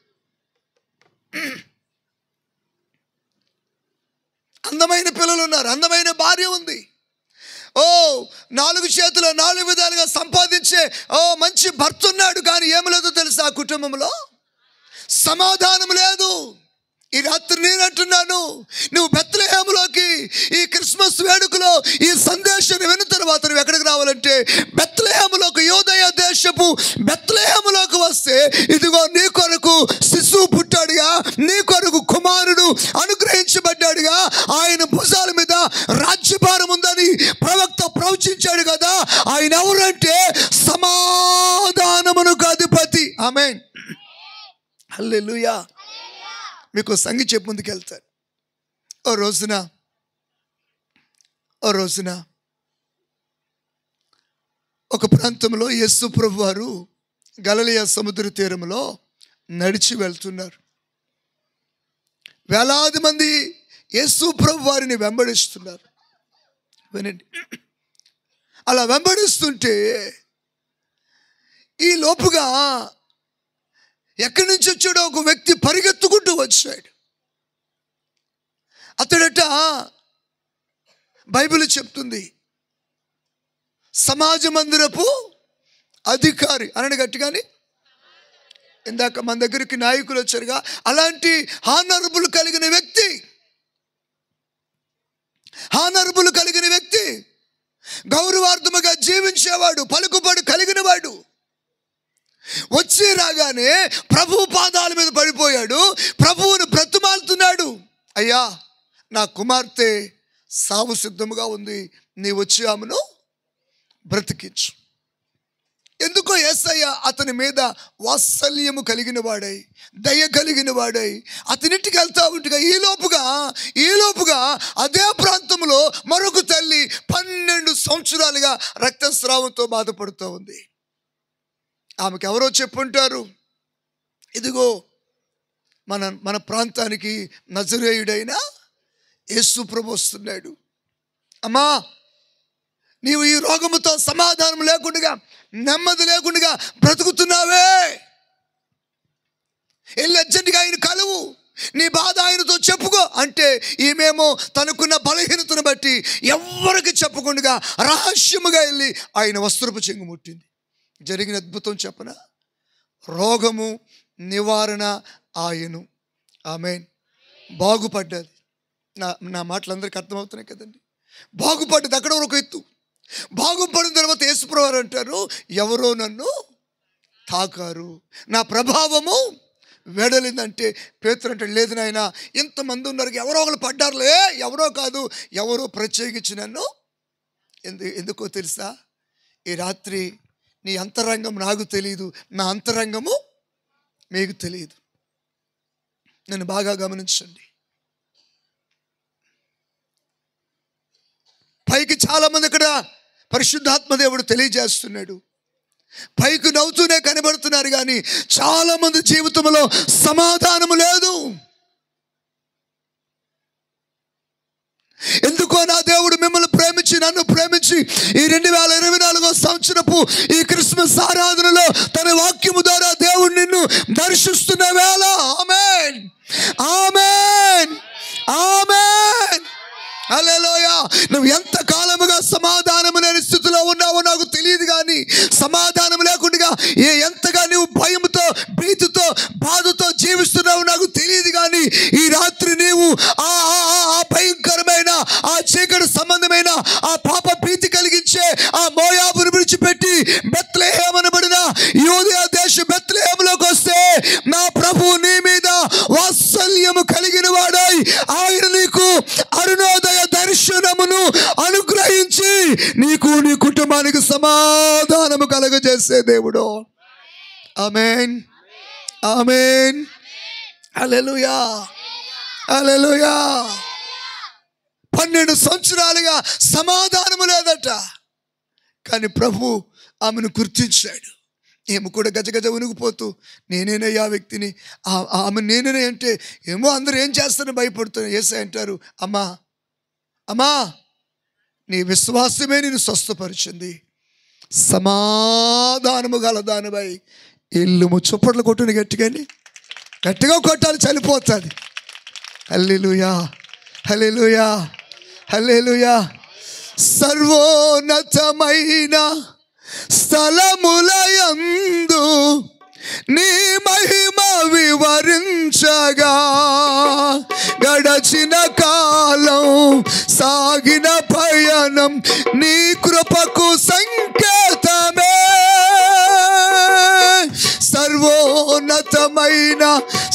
అందమైన పిల్లలు ఉన్నారు, అందమైన భార్య ఉంది, 4 చేతులు 4 విధాలుగా సంపాదించే మంచి భర్త ఉన్నాడు. కానీ ఏమి లేదో తెలుసా? ఆ కుటుంబంలో సమాధానం లేదు. ఈ రాత్రి నేను అంటున్నాను, నువ్వు బెత్లెహేములోకి ఈ క్రిస్మస్ వేడుకలో ఈ సందేశాన్ని విన్న తర్వాత నువ్వు ఎక్కడికి రావాలంటే బెత్లెహేములోకి, యూదయ దేశపు బెత్లెహేములోకి వస్తే ఇదిగో నీ కొరకు శిశువు పుట్టాడుగా, నీ కొరకు కుమారుడు అనుగ్రహించబడ్డాడుగా, ఆయన భుజాల మీద రాజ్యభారం ఉందని ప్రవక్త ప్రవచించాడు కదా. ఆయన ఎవరంటే సమాధానమునకు అధిపతి. ఆమేన్, హల్లెలూయా. మీకు సంగతి చెప్పు ముందుకెళ్తాను. ఓ రోజున ఒక ప్రాంతంలో యేసు ప్రభు వారు గలిలయ సముద్ర తీరంలో నడిచి వెళ్తున్నారు. వేలాది మంది యేసు ప్రభు వారిని వెంబడిస్తున్నారు. వినండి, అలా వెంబడిస్తుంటే ఈ లోపుగా ఎక్కడి నుంచి వచ్చాడో ఒక వ్యక్తి పరిగెత్తుకుంటూ వచ్చాడు. అతడట బైబిల్ చెప్తుంది సమాజ మందిరపు అధికారి అనని గట్టిగాని. ఇందాక మన దగ్గరికి నాయకులు వచ్చారుగా, అలాంటి హానరబుల్ కలిగిన వ్యక్తి, గౌరవార్థముగా జీవించేవాడు, పలుకుబడి కలిగిన వాడు వచ్చి రాగానే ప్రభు పాదాల మీద పడిపోయాడు. ప్రభువును బ్రతిమాలుతున్నాడు, అయ్యా నా కుమార్తె సావు సిద్ధముగా ఉంది, నీ వచ్చి ఆమెను బ్రతికించు. ఎందుకో యేసయ్య అతని మీద వాత్సల్యము కలిగిన వాడై, దయ కలిగిన వాడై అతనింటికి వెళ్తా ఉంటగా ఈ లోపుగా అదే ప్రాంతంలో మరొక తల్లి 12 సంవత్సరాలుగా రక్తస్రావంతో బాధపడుతూ ఉంది. ఆమెకు ఎవరో చెప్పుంటారు, ఇదిగో మన ప్రాంతానికి నజరేయుడైన యేసు ప్రభు వస్తున్నాడు. అమ్మా, నీవు ఈ రోగముతో సమాధానం లేకుండా, నెమ్మది లేకుండా బ్రతుకుతున్నావే, వెళ్ళి అర్జెంటుగా ఆయన కలువు, నీ బాధ ఆయనతో చెప్పుకో అంటే ఈమెమో తనకున్న బలహీనతను బట్టి ఎవ్వరికి చెప్పకుండా రహస్యముగా వెళ్ళి ఆయన వస్త్రపు చెంగు ముట్టింది. జరిగిన అద్భుతం చెప్పన, రోగము నివారణ ఆయను. ఆమేన్. బాగుపడ్డది. నా మాటలు అందరికీ అర్థమవుతున్నాయి కదండి. బాగుపడ్డది. అక్కడ ఒక ఎత్తు, బాగుపడిన తర్వాత యేసుప్రభు వారు అంటారు, ఎవరో నన్ను తాకారు, నా ప్రభావము వెడలిందంటే పేతురు అంటే, లేదు నాయనా, ఇంతమంది ఉన్నారు, ఎవరో ఒకరు పడ్డారులే, ఎవరో కాదు, ఎవరో ప్రత్యేకించి నన్ను. ఎందుకో తెలుసా? ఈ రాత్రి నీ అంతరంగం నాకు తెలియదు, నా అంతరంగము మీకు తెలియదు. నన్ను బాగా గమనించండి. పైకి చాలామంది ఇక్కడ పరిశుద్ధాత్మ దేవుడు తెలియజేస్తున్నాడు, పైకి నవ్వుతూనే కనబడుతున్నారు, కానీ చాలామంది జీవితంలో సమాధానము లేదు. ఎందుకో నా దేవుడు మిమ్మల్ని ప్రేమించి, నన్ను ప్రేమించి ఈ 2024 సంవత్సరపు ఈ క్రిస్మస్ ఆరాధనలో తన వాక్యము ద్వారా దేవుడు నిన్ను దర్శిస్తున్న వేళ, ఆమేన్, ఆమేన్, ఆమేన్, హల్లెలూయా. నువ్వు ఎంత కాలముగా సమాధానం లేని స్థితిలో ఉన్నావో నాకు తెలియదు, కానీ సమాధానం లేకుండా ఎంతగా నువ్వు భయంతో, భీతితో, బాధతో జీవిస్తున్నావు నాకు తెలియదు, కానీ ఈ రాత్రి నీవు ఆ భయంకరమైన, ఆ చీకటి సంబంధమైన, ఆ పాప భీతి కలిగించే ఆ మోయాబును విడిచిపెట్టి బెత్లెహేము అనబడిన యూదయ దేశ బెత్లెహేములోకి వస్తే, నా ప్రభు నీ మీద వాత్సల్యము కలిగిన వాడై ఆయన నీకు అరుణోదయ దర్శనమును అనుగ్రహించి నీకు, నీ కుటుంబానికి సమాధానము కలుగజేసే దేవుడు. ఆమేన్, ఆమేన్, హల్లెలూయా, హల్లెలూయా. 12 సంవత్సరాలుగా సమాధానము లేదట, కానీ ప్రభు ఆమెను గుర్తించాడు. ఏమో కూడా గజగజ ఉనిగిపోతూ, నేనేనయ్యా వ్యక్తిని, ఆమె నేనే అంటే, ఏమో అందరూ ఏం చేస్తారని భయపడుతున్నారు. యేసయ్య అంటారు, అమ్మా, అమ్మా, నీ విశ్వాసమే నేను స్వస్థపరిచింది, సమాధానము గలదానివై ఇల్లు చొప్పట్లు కొట్టుని గట్టిగాని, గట్టిగా కొట్టాలి, చనిపోతుంది. హల్లెలూయా, హల్లెలూయా, హల్లెలూయా. సర్వోన్నతమైన స్థలములయందు నీ మహిమ వివరించగా, గడచిన కాలం సాగిన పయనం నీ కృపకు సంకేతమే. సర్వోన్నతమైన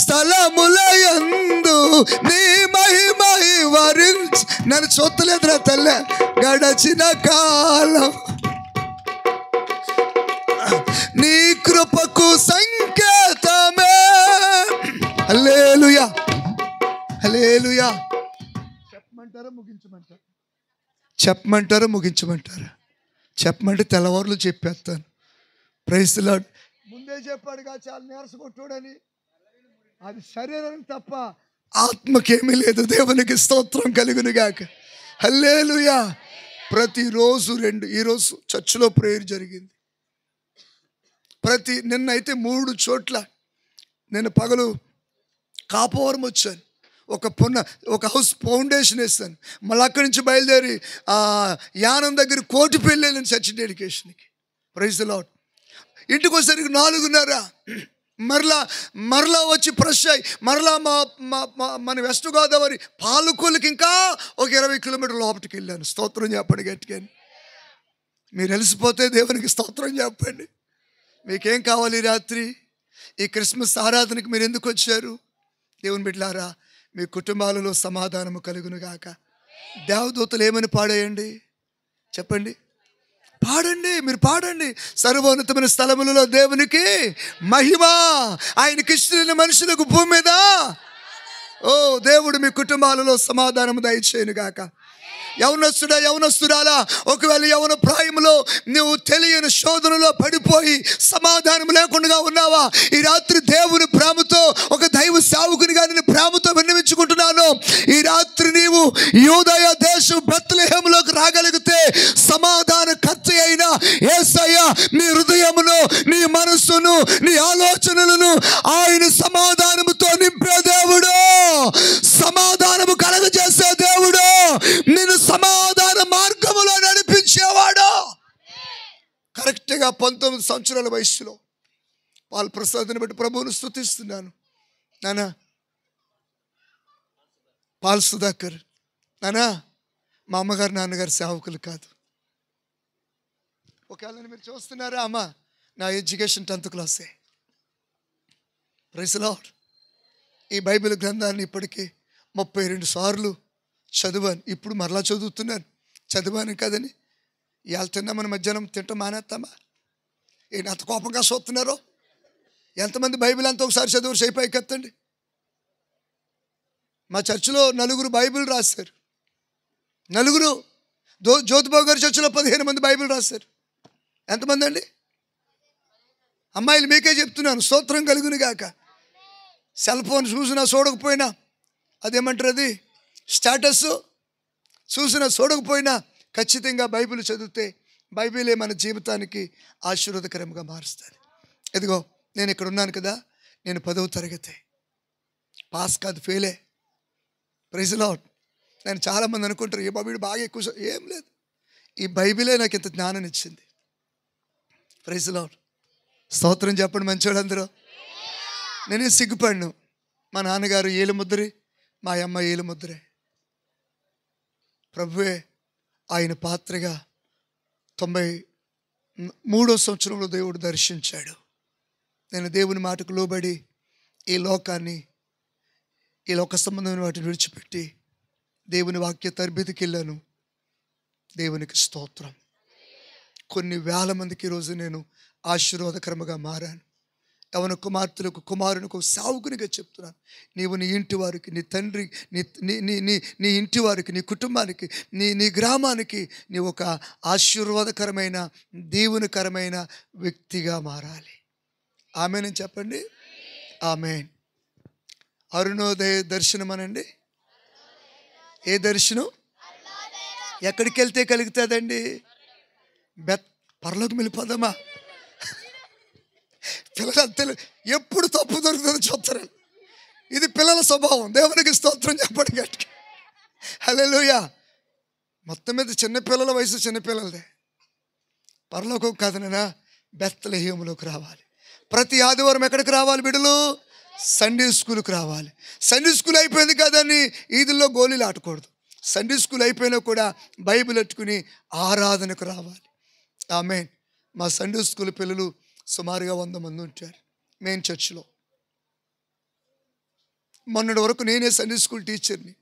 స్థలములయందు నీ మహిమ వివరించ, నన్ను చూడలేదురా తల్లే, గడచిన కాలం నీ కృపకు సంకేతమే. హల్లెలూయా, హల్లెలూయా. చెప్పమంటారా ముగించమంటారా? చెప్పమంటారా ముగించమంటారా? చెప్పమంటే తెల్లవారులు చెప్పేస్తాను. Praise the Lord. ముందే చెప్పాడుగా చాలా నీరసగొట్టుడని, అది శరీరం తప్ప ఆత్మకేమీ లేదు. దేవునికి స్తోత్రం కలుగును గాక. హల్లెలూయా. ప్రతిరోజు ఈరోజు చర్చిలో ప్రేయర్ జరిగింది. నిన్నైతే 3 చోట్ల, నేను పగలు కాపవరం వచ్చాను, ఒక హౌస్ ఫౌండేషన్ వేస్తాను, మళ్ళీ అక్కడి నుంచి బయలుదేరి యానం దగ్గర కోటిపల్లి వెళ్ళాను చర్చ్ డెడికేషన్కి. Praise the Lord. ఇంటికి వచ్చేసరికి 4:30. మరలా వచ్చి ఫ్రెష్ అయ్యి మరలా మన వెస్ట్ గోదావరి పాలకొల్లుకి ఇంకా ఒక 20 కిలోమీటర్ల లోపలికి వెళ్ళాను. స్తోత్రం చెప్పండి గట్టిగా. మీరు వెలిసిపోతే దేవునికి స్తోత్రం చెప్పండి. మీకేం కావాలి రాత్రి? ఈ క్రిస్మస్ ఆరాధనకి మీరు ఎందుకు వచ్చారు? దేవుని బిడ్డలారా, మీ కుటుంబాలలో సమాధానము కలుగును గాక. దేవదూతలు ఏమని పాడేయండి చెప్పండి, పాడండి, మీరు పాడండి. సర్వోన్నతమైన స్థలములలో దేవునికి మహిమ, ఆయనకి ఇష్టమైన మనుషులకు భూమి మీద. ఓ దేవుడు మీ కుటుంబాలలో సమాధానము దయచేయును గాక. యవనస్తుడా, యవనస్తురాలా, ఒకవేళ యవన ప్రాయంలో నువ్వు తెలియని శోధనలో పడిపోయి సమాధానం లేకుండా ఉన్నావా? ఈ రాత్రి దేవుని ప్రేమతో, ఒక దైవ సేవకునిగా నేను ప్రేమతో విన్నవించుకుంటున్నాను. ఈ రాత్రి నీవు యూదయ దేశం బెత్లెహేములోకి రాగలిగితే, సమాధాన కర్త అయిన యేసయ్య నీ హృదయమును, నీ మనస్సును, నీ ఆలోచనలను ఆయన సమాధానముతో నింపే దేవుడు, సమాధానము కలగజేసే దేవుడు, నిన్ను సమాధాన మార్గములో నడిపించేవాడు. కరెక్ట్గా 19 సంవత్సరాల వయసులో పాల్ ప్రసాద్ని బట్టి ప్రభువును స్తుతిస్తున్నాను. నానా పాల్ సుధాకర్, నానా మా అమ్మగారు నాన్నగారు సేవకులు కాదు, ఒకవేళ మీరు చూస్తున్నారా అమ్మ, నా ఎడ్యుకేషన్ 10th క్లాసే. Praise the Lord. ఈ బైబిల్ గ్రంథాన్ని ఇప్పటికీ 32 సార్లు చదివాను. ఇప్పుడు మరలా చదువుతున్నాను. చదివాను కదని ఇవాళ తిన్నామని మధ్యాహ్నం తింటాం మానేస్తామా? ఏంటి అంత కోపంగా చూస్తున్నారో? ఎంతమంది బైబిల్ అంతా ఒకసారి చదువు చేయిపోయి ఎత్తండి. మా చర్చిలో 4 బైబిల్ రాశారు. 4. జ్యోతిబాబు గారి చర్చిలో 15 మంది బైబిల్ రాశారు. ఎంతమంది అండి? అమ్మాయిలు మీకే చెప్తున్నాను, స్తోత్రం కలుగును గాక. సెల్ ఫోన్ చూసినా చూడకపోయినా, అదేమంటారు, అది స్టేటస్ చూసినా చూడకపోయినా ఖచ్చితంగా బైబిల్ చదివితే బైబిలే మన జీవితానికి ఆశీర్వాదకరంగా మారుస్తుంది. ఇదిగో నేను ఇక్కడ ఉన్నాను కదా, నేను 10వ తరగతి పాస్ కాదు, ఫెయిలే. Praise the lord. నేను చాలామంది అనుకుంటారు ఏ బాబు బాగా ఎక్కువ. ఏం లేదు, ఈ బైబిలే నాకు ఇంత జ్ఞానాన్ని ఇచ్చింది. Praise the Lord. స్తోత్రం చెప్పండి మంచివాళ్ళందరూ. నేనే సిగ్గుపడిను. మా నాన్నగారు ఏలుముద్రి, మా అమ్మ ఏలుముద్రే. ప్రభువే ఆయన పాత్రగా 93వ సంవత్సరంలో దేవుడు దర్శించాడు. నేను దేవుని మాటకు లోబడి ఈ లోకాన్ని, ఈ లోక సంబంధమైన వాటిని విడిచిపెట్టి దేవుని వాక్య తరబితికి వెళ్ళాను. దేవునికి స్తోత్రం. కొన్ని వేల మందికి ఈరోజు నేను ఆశీర్వాదకరంగా మారాను. యవన కుమార్తెలకు, కుమారునికి సావుకునిగా చెప్తున్నాను. నీవు నీ ఇంటి వారికి, నీ తండ్రి, నీ ఇంటి వారికి, నీ కుటుంబానికి, నీ గ్రామానికి నీవు ఒక ఆశీర్వాదకరమైన, దీవెనకరమైన వ్యక్తిగా మారాలి. ఆమేన్ అని చెప్పండి. ఆమేన్. అరుణోదయ దర్శనం అనండి. ఏ దర్శనం? ఎక్కడికి వెళ్తే కలుగుతుందండి? పరలోకం వెళ్ళిపోదామా? పిల్లలంతా ఎప్పుడు తప్పు దొరుకుతుందో చూస్తారు. ఇది పిల్లల స్వభావం. దేవునికి స్తోత్రం చెప్పండి గట్టిగా. హల్లెలూయా. మొత్తం మీద చిన్నపిల్లల వయసు చిన్నపిల్లలదే. పరలోకం కాదనైనా బెత్లెహేములోకి రావాలి. ప్రతి ఆదివారం ఎక్కడికి రావాలి బిడ్డలు? సండే స్కూల్కి రావాలి. సండే స్కూల్ అయిపోయింది కదని ఈదుల్లో గోళీలు ఆడకూడదు. సండే స్కూల్ అయిపోయినా కూడా బైబిల్ ఎట్టుకుని ఆరాధనకు రావాలి. ఆమేన్. మా సండే స్కూల్ పిల్లలు సుమారుగా 100 మంది ఉంటారు మెయిన్ చర్చిలో. మొన్నటి వరకు నేనే సండే స్కూల్ టీచర్ని.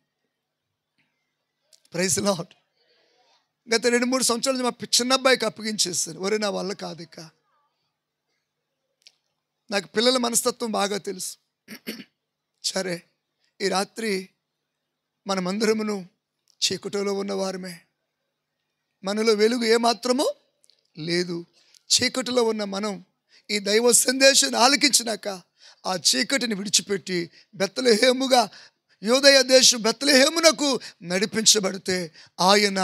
Praise the Lord. గత 2-3 సంవత్సరాలు మా చిన్న అబ్బాయికి అప్పగించేస్తాను. ఒరే నా వల్ల కాదు ఇక. నాకు పిల్లల మనస్తత్వం బాగా తెలుసు. సరే, ఈ రాత్రి మనమందరమును చీకటిలో ఉన్నవారమే. మనలో వెలుగు ఏమాత్రమో లేదు. చీకటిలో ఉన్న మనం ఈ దైవ సందేశాన్ని ఆలకించినాక ఆ చీకటిని విడిచిపెట్టి బెత్లెహేముగా, యూదయ దేశం బెత్లెహేమునకు నడిపించబడితే ఆయన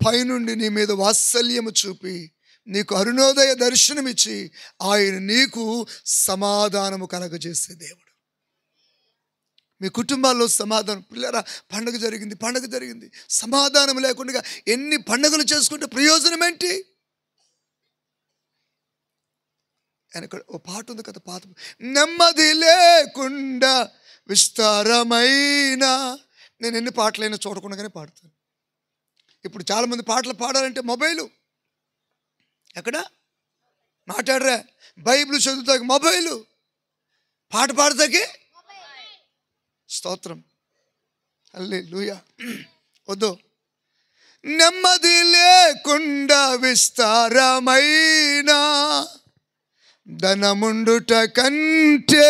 పైనుండి నీ మీద వాత్సల్యము చూపి నీకు అరుణోదయ దర్శనమిచ్చి ఆయన నీకు సమాధానము కలగజేసే దేవుడు. మీ కుటుంబాల్లో సమాధానం. పిల్లరా, పండుగ జరిగింది, సమాధానం లేకుండా ఎన్ని పండుగలు చేసుకుంటే ప్రయోజనం ఏంటి? వెనక ఓ పాట ఉంది కదా, పాత. నెమ్మది లేకుండా విస్తారమైన. నేను ఎన్ని పాటలైనా చూడకుండానే పాడతాను. ఇప్పుడు చాలామంది పాటలు పాడాలంటే మొబైలు. ఎక్కడ మాట్లాడరా? బైబిల్ చదువుతాకి మొబైలు, పాట పాడతాకి స్తోత్రం. హల్లెలూయా. వద్దు. నెమ్మది లేకుండా విస్తారమైన ధనముండుట కంటే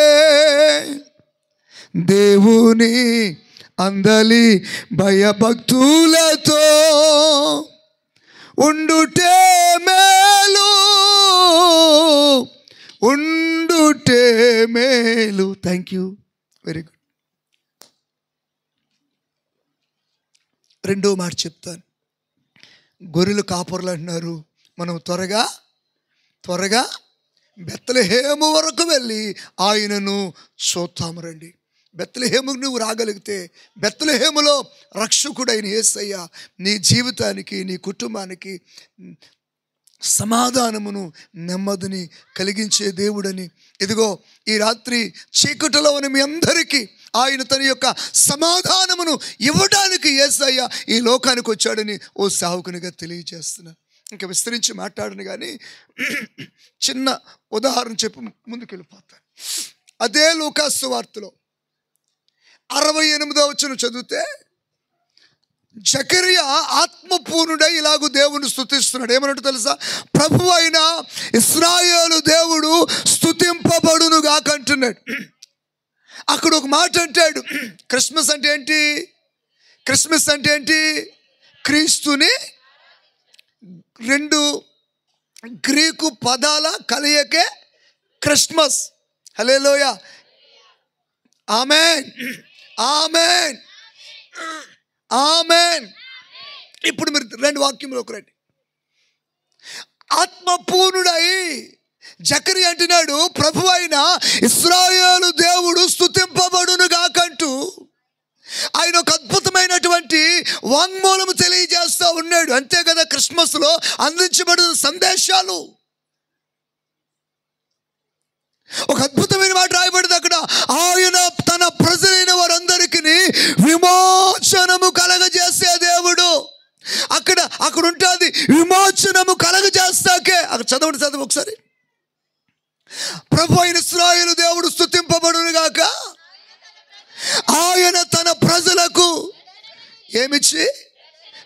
దేవుని అందలి భయభక్తులతో ఉండుటే మేలు, ఉండుటే మేలు. Thank you, very good. రెండో మాట చెప్తాను. గొర్రెలు కాపరులు అంటున్నారు, మనం త్వరగా బెత్లెహేము వరకు వెళ్ళి ఆయనను చూద్దాము రండి. బెత్లెహేముకు నువ్వు రాగలిగితే, బెత్లెహేములో రక్షకుడైన యేసయ్య నీ జీవితానికి, నీ కుటుంబానికి సమాధానమును, నెమ్మదిని కలిగించే దేవుడని. ఇదిగో ఈ రాత్రి చీకటిలో ఉన్న మీ అందరికీ ఆయన తన యొక్క సమాధానమును ఇవ్వడానికి యేసయ్య ఈ లోకానికి వచ్చాడని ఓ సేవకునిగా తెలియజేస్తున్నా. ఇంకా విస్తరించి మాట్లాడను కానీ చిన్న ఉదాహరణ చెప్పి ముందుకు వెళ్ళిపోతాను. అదే లూకాసు సువార్తలో 68వ వచనం చదివితే జకరియా ఆత్మపూర్ణుడై ఇలాగూ దేవుని స్తుతిస్తున్నాడు. ఏమన్నట్టు తెలుసా? ప్రభు అయిన ఇశ్రాయేలు దేవుడు స్తుతింపబడును గాక అంటున్నాడు. అక్కడ ఒక మాట అంటాడు. క్రిస్మస్ అంటే ఏంటి? క్రిస్మస్ అంటే ఏంటి? క్రీస్తుని 2 గ్రీకు పదాల కలయికే క్రిస్మస్. హల్లెలూయా, ఆమేన్, ఆమేన్, ఆమేన్. ఇప్పుడు మీరు 2 వాక్యంలోకి రండి. ఆత్మపూర్ణుడై జకరియా అంటున్నాడు, ప్రభు అయిన ఇశ్రాయేలు దేవుడు స్తుతింపబడును గాకంటూ ఆయన ఒక అద్భుతమైనటువంటి వాంగ్మూలము తెలియజేస్తూ ఉన్నాడు. అంతే కదా క్రిస్మస్లో అందించబడిన సందేశాలు. ఒక అద్భుతమైన మాట రాయబడింది అక్కడ. ఆయన తన ప్రజలైన వారందరికీ విమోచనము కలగజేసే దేవుడు. అక్కడ ఉంటుంది విమోచనము కలగజేస్తాకే. అక్కడ చదవండి ఒకసారి. ప్రభు అయిన ఇశ్రాయేలు దేవుడు స్తుతింపబడును గాక, ఆయన తన ప్రజలకు ఏమిచ్చి.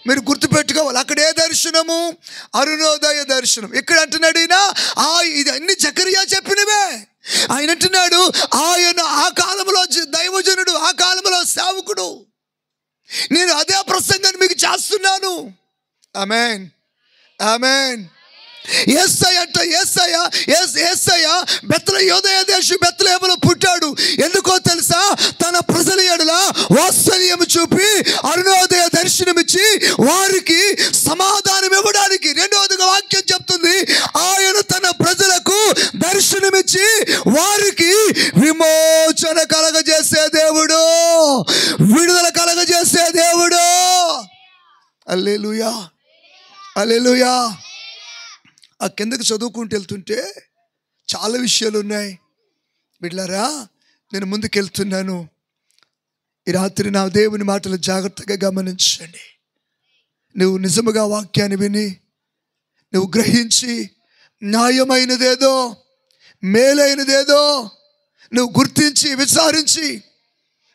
మీరు గుర్తుపెట్టుకోవాలి, అక్కడ ఏ దర్శనము? అరుణోదయ దర్శనం. ఇక్కడ అంటున్నాడు ఈయన, ఇది అన్ని జకరియా చెప్పినవే. ఆయన అంటున్నాడు, ఆయన ఆ కాలంలో దైవజనుడు, ఆ కాలంలో సేవకుడు. నేను అదే ప్రసంగాన్ని మీకు చేస్తున్నాను. ఆమేన్, ఆమేన్. యేసయ్య బెత్లెహేము దేశం బెత్లెహేములో పుట్టాడు. ఎందుకో తెలుసా? తన ప్రజల ఎడల వాత్సల్యం చూపి అరుణోదయ దర్శనమిచ్చి వారికి సమాధానం ఇవ్వడానికి. రెండవదిగా వాక్యం చెప్తుంది, ఆయన తన ప్రజలకు దర్శనమిచ్చి వారికి విమోచన కలగజేసే దేవుడు, విడుదల కలగజేసే దేవుడు. హల్లెలూయా, హల్లెలూయా. ఆ కిందకి చదువుకుంటూ వెళ్తుంటే చాలా విషయాలు ఉన్నాయి. బిడ్డలారా, నేను ముందుకు వెళ్తున్నాను. ఈ రాత్రి నా దేవుని మాటలు జాగ్రత్తగా గమనించండి. నువ్వు నిజముగా వాక్యాన్ని విని నువ్వు గ్రహించి న్యాయమైనదేదో మేలైనదేదో నువ్వు గుర్తించి విచారించి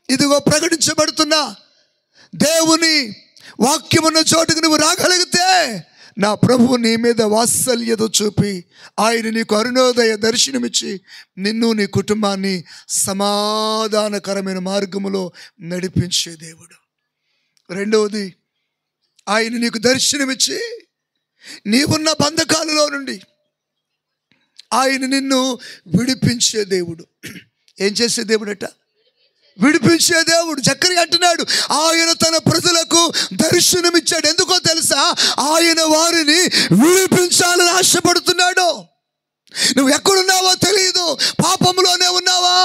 ఇదిగో ప్రకటించబడుతున్నా దేవుని వాక్యమున్న చోటుకు నువ్వు రాగలిగితే నా ప్రభువు నీ మీద వాత్సల్యత చూపి ఆయన నీకు అరుణోదయ దర్శనమిచ్చి నిన్ను నీ కుటుంబాన్ని సమాధానకరమైన మార్గములో నడిపించే దేవుడు. రెండవది, ఆయన నీకు దర్శనమిచ్చి నీవున్న బంధకాలలో నుండి ఆయన నిన్ను విడిపించే దేవుడు. ఏం చేసే దేవుడట? విడిపించే దేవుడు. జకరియా అంటున్నాడు, ఆయన తన ప్రజలకు దర్శనమిచ్చాడు. ఎందుకో తెలుసా? ఆయన వారిని విడిపించాలని ఆశపడుతున్నాడు. నువ్వు ఎక్కడున్నావో తెలియదు. పాపంలోనే ఉన్నావా?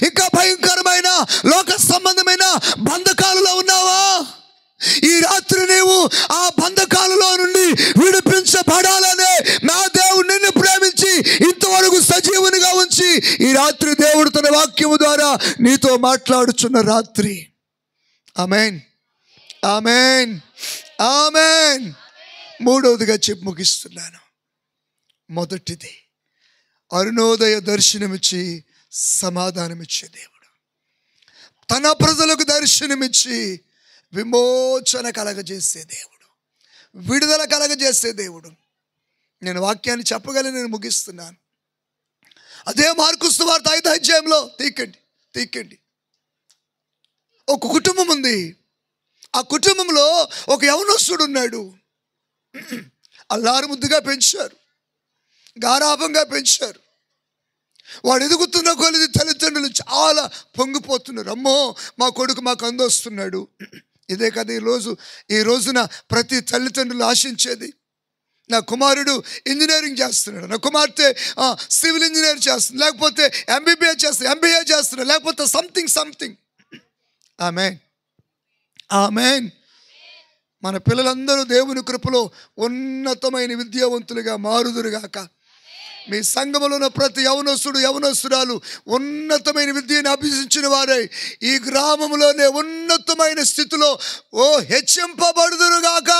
ఇంకా భయంకరమైన లోక సంబంధమైన బంధకాలలో ఉన్నావా? ఈ రాత్రి నీవు ఆ బంధకాలలో నుండి విడిపించబడాలనే నా దేవుడు నిన్ను ప్రేమించి ఇంతవరకు సజీవునిగా ఉంచి ఈ రాత్రి దేవుడు తన వాక్యము ద్వారా నీతో మాట్లాడుచున్న రాత్రి. ఆమేన్, ఆమేన్, ఆమేన్. మూడవదిగా చెప్పి ముగిస్తున్నాను. మొదటిది, అరుణోదయ దర్శనమిచ్చి సమాధానమిచ్చే దేవుడు. తన ప్రజలకు దర్శనమిచ్చి విమోచన కలగజేసే దేవుడు, విడుదల కలగజేసే దేవుడు. నేను వాక్యాన్ని చెప్పగలను, నేను ముగిస్తున్నాను. అదే మార్కు సువార్త 5వ అధ్యాయంలో తీకండి. ఒక కుటుంబం ఉంది. ఆ కుటుంబంలో ఒక యవనస్తుడు ఉన్నాడు. అల్లారు ముద్దుగా పెంచారు, గారాభంగా పెంచారు. వాడు ఎదుగుతున్న కొలది తల్లిదండ్రులు చాలా పొంగిపోతున్నారు. అమ్మో, మా కొడుకు మాకు అందొస్తున్నాడు. ఇదే కదా ఈ రోజున ప్రతి తల్లిదండ్రులు ఆశించేది. నా కుమారుడు ఇంజనీరింగ్ చేస్తున్నాడు, నా కుమార్తె సివిల్ ఇంజనీర్ చేస్తుంది, లేకపోతే ఎంబీబీఎస్ చేస్తుంది, ఎంబీఏ చేస్తున్నాడు, లేకపోతే సంథింగ్. ఆమేన్, ఆమేన్. మన పిల్లలందరూ దేవుని కృపలో ఉన్నతమైన విద్యావంతులుగా మారుదురుగాక. మీ సంఘములో ఉన్న ప్రతి యవనస్తురాలు ఉన్నతమైన విద్యను అభ్యసించిన వారై ఈ గ్రామంలోనే ఉన్నతమైన స్థితిలో హెచ్చింపబడుదురుగాక.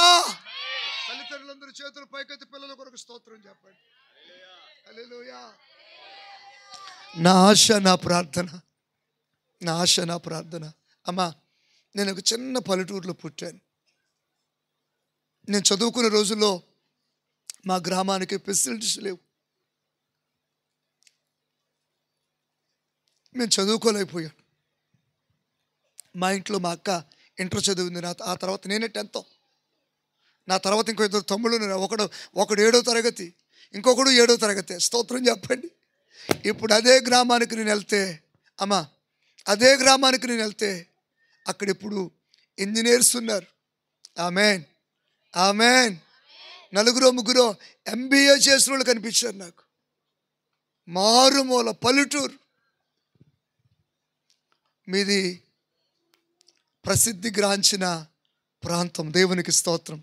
అందరూ చేతులు పైకెత్తి పిల్లల కొరకు స్తోత్రం చెప్పండి. హల్లెలూయా. నా ఆశ నా ప్రార్థన, నా ఆశ నా ప్రార్థన. అమ్మా, నేను ఒక చిన్న పల్లెటూరులో పుట్టాను. నేను చదువుకునే రోజుల్లో మా గ్రామానికి ఫెసిలిటీస్ లేవు. మేము చదువుకోలేకపోయాను. మా ఇంట్లో మా అక్క ఇంటర్ చదివింది, ఆ తర్వాత నేనే 10th. నా తర్వాత ఇంకో 2 తమ్ముళ్ళు, ఒకడు 7వ తరగతి, ఇంకొకడు 7వ తరగతి. స్తోత్రం చెప్పండి. ఇప్పుడు అదే గ్రామానికి నేను వెళ్తే, అమ్మా అదే గ్రామానికి నేను వెళ్తే అక్కడ ఇప్పుడు ఇంజనీర్స్ ఉన్నారు. Amen, amen. 4-3 MBA చేసిన వాళ్ళు కనిపించారు నాకు. మారుమూల పల్లెటూరు. మీది ప్రసిద్ధిగాంచిన ప్రాంతం. దేవునికి స్తోత్రం.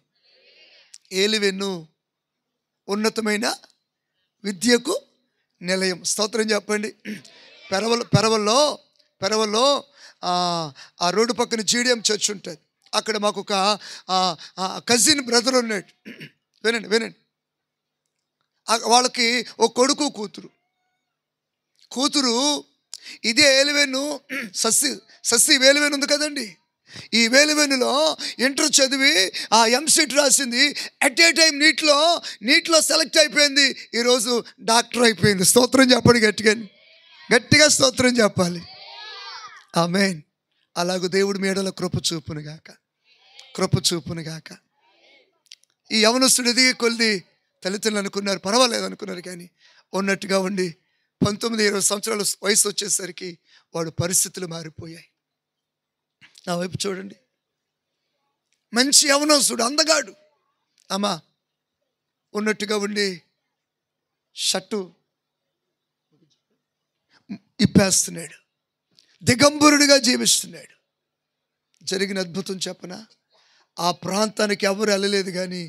ఏలివెన్ను ఉన్నతమైన విద్యకు నిలయం. స్తోత్రం చెప్పండి. పెరవల్లో ఆ రోడ్డు పక్కన GDM చర్చ్ ఉంటుంది. అక్కడ మాకు ఒక కజిన్ బ్రదర్ ఉన్నాడు. వినండి. వాళ్ళకి ఒక కొడుకు కూతురు ఇదే ఏలివెన్ను సస్సి వేలివెన్ను ఉంది కదండి. ఈ వేలివెన్నులో ఇంటర్ చదివి ఆ ఎంసెట్ రాసింది. అట్ ఏ టైం నీట్లో సెలెక్ట్ అయిపోయింది. ఈరోజు డాక్టర్ అయిపోయింది. స్తోత్రం చెప్పండి. గట్టిగా స్తోత్రం చెప్పాలి. ఆమేన్. అలాగూ దేవుడు మేడల కృప చూపును గాక. ఈ యవనస్తుడు ఎదిగే కొద్ది తల్లిదండ్రులు అనుకున్నారు పర్వాలేదు అనుకున్నారు, కానీ ఉన్నట్టుగా ఉండి 19-20 సంవత్సరాల వయసు వచ్చేసరికి వాడు పరిస్థితులు మారిపోయాయి. నా వైపు చూడండి. మంచి యవనస్తుడు, అందగాడు. అమ్మా ఉన్నట్టుగా ఉండి షర్టు ఇప్పేస్తున్నాడు, దిగంబరుడిగా జీవిస్తున్నాడు. జరిగిన అద్భుతం చెప్పనా? ఆ ప్రాంతానికి ఎవరు వెళ్ళలేదు, కానీ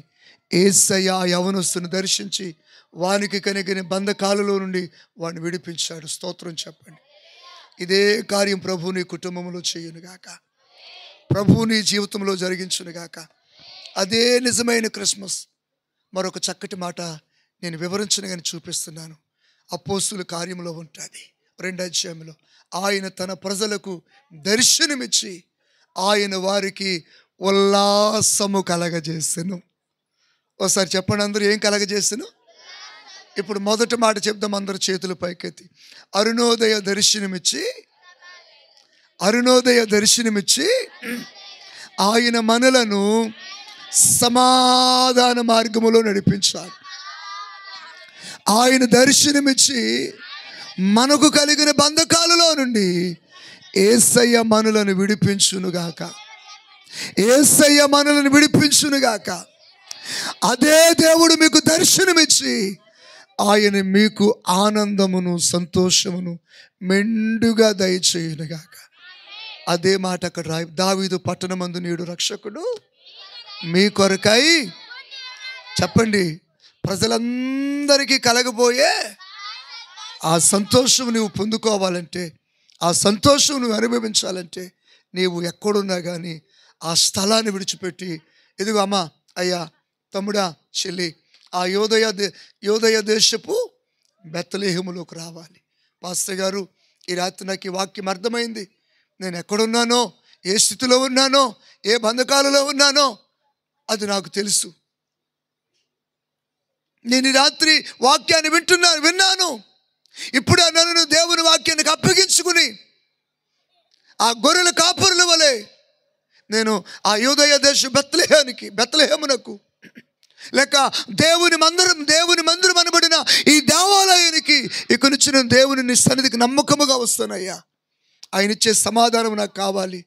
యేసయ్య ఆ యవనస్తుని దర్శించి వానికి కలిగిన బంధకాలలో నుండి వాడిని విడిపించాడు. స్తోత్రం చెప్పండి. ఇదే కార్యం ప్రభు నీ కుటుంబంలో చేయునుగాక, ప్రభు నీ జీవితంలో జరిగించునుగాక. అదే నిజమైన క్రిస్మస్. మరొక చక్కటి మాట నేను వివరించను కానీ చూపిస్తున్నాను. అపోస్తుల కార్యంలో ఉంటుంది 2వ అధ్యాయంలో. ఆయన తన ప్రజలకు దర్శనమిచ్చి ఆయన వారికి ఉల్లాసము కలగజేసెను. ఒకసారి చెప్పండి అందరూ, ఏం కలగజేసెను? ఇప్పుడు మొదటి మాట చెప్దాం అందరూ చేతులు పైకెత్తి. అరుణోదయ దర్శనమిచ్చి ఆయన మనలను సమాధాన మార్గములో నడిపించాలి. ఆయన దర్శనమిచ్చి మనకు కలిగిన బంధకాలలో నుండి యేసయ్య మనలను విడిపించునుగాక. అదే దేవుడు మీకు దర్శనమిచ్చి ఆయన మీకు ఆనందమును సంతోషమును మెండుగా దయచేయునుగాక. అదే మాట అక్కడ రాయి. దావీదు పట్టణమందు నేడు రక్షకుడు మీ కొరకై, చెప్పండి, ప్రజలందరికీ కలగబోయే ఆ సంతోషం నువ్వు పొందుకోవాలంటే, ఆ సంతోషం నువ్వు అనుభవించాలంటే, నీవు ఎక్కడున్నా కానీ ఆ స్థలాన్ని విడిచిపెట్టి, ఇదిగో అమ్మా, అయ్యా, తమ్ముడా, చెల్లి, ఆ యోదయ దేశపు బెత్లెహేములోకి రావాలి. పాస్టర్ గారు, ఈ రాత్రి నాకు ఈ వాక్యం అర్థమైంది. నేను ఎక్కడున్నానో, ఏ స్థితిలో ఉన్నానో, ఏ బంధకాలలో ఉన్నానో అది నాకు తెలుసు. నేను ఈ రాత్రి వాక్యాన్ని విన్నాను. ఇప్పుడు నన్ను దేవుని వాక్యానికి అప్పగించుకుని ఆ గొర్రెల కాపురుల వలె నేను ఆ యూదయ దేశ బెత్లెహేమునకు లేక దేవుని మందిరం అనబడిన ఈ దేవాలయానికి ఇక్కడి నుంచి నేను దేవుని సన్నిధికి నమ్మకముగా వస్తానయ్యా. ఆయన ఇచ్చే సమాధానం నాకు కావాలి.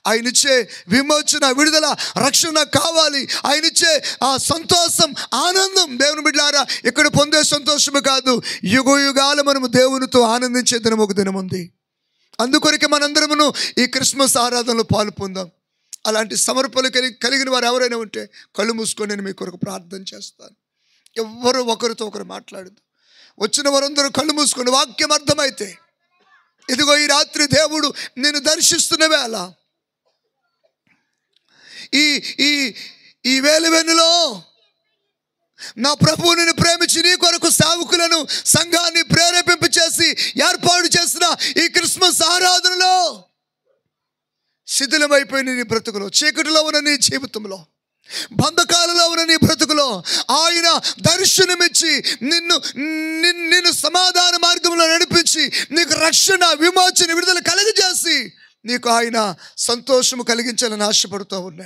ఆయన ఇచ్చే విమోచన, విడుదల, రక్షణ నాకు కావాలి. ఆయన ఇచ్చే ఆ సంతోషం, ఆనందం, దేవుని బిడ్డలారా, ఇక్కడ పొందే సంతోషము కాదు, యుగాలు మనము దేవునితో ఆనందించే దినం ఒక దినం ఉంది. అందుకొరకే మనందరమును ఈ క్రిస్మస్ ఆరాధనలో పాలు పొందాం. అలాంటి సమర్పణలు కలిగిన వారు ఎవరైనా ఉంటే కళ్ళు మూసుకొని నేను మీ కొరకు ప్రార్థన చేస్తాను. ఎవ్వరు ఒకరితో ఒకరు మాట్లాడదు. వచ్చిన వారందరూ కళ్ళు మూసుకొని వాక్యం అర్థమైతే, ఇదిగో ఈ రాత్రి దేవుడు నేను దర్శిస్తున్న వేళ ఈ వేలువెన్నులో నా ప్రభువు నిన్ను ప్రేమించి నీ కొరకు సేవకులను సంఘాన్ని ప్రేరేపింప చేసి ఏర్పాటు చేసిన ఈ క్రిస్మస్ ఆరాధనలో శిథిలమైపోయిన నీ బ్రతుకులో, చీకటిలో ఉన్న నీ జీవితంలో, బంధకాలలో ఉన్న నీ బ్రతుకులో ఆయన దర్శనమిచ్చి నిన్ను సమాధాన మార్గంలో నడిపించి నీకు రక్షణ, విమోచన, విడుదల కలిగజేసి నీకు ఆయన సంతోషము కలిగించాలని ఆశపడుతూ ఉన్నాడు.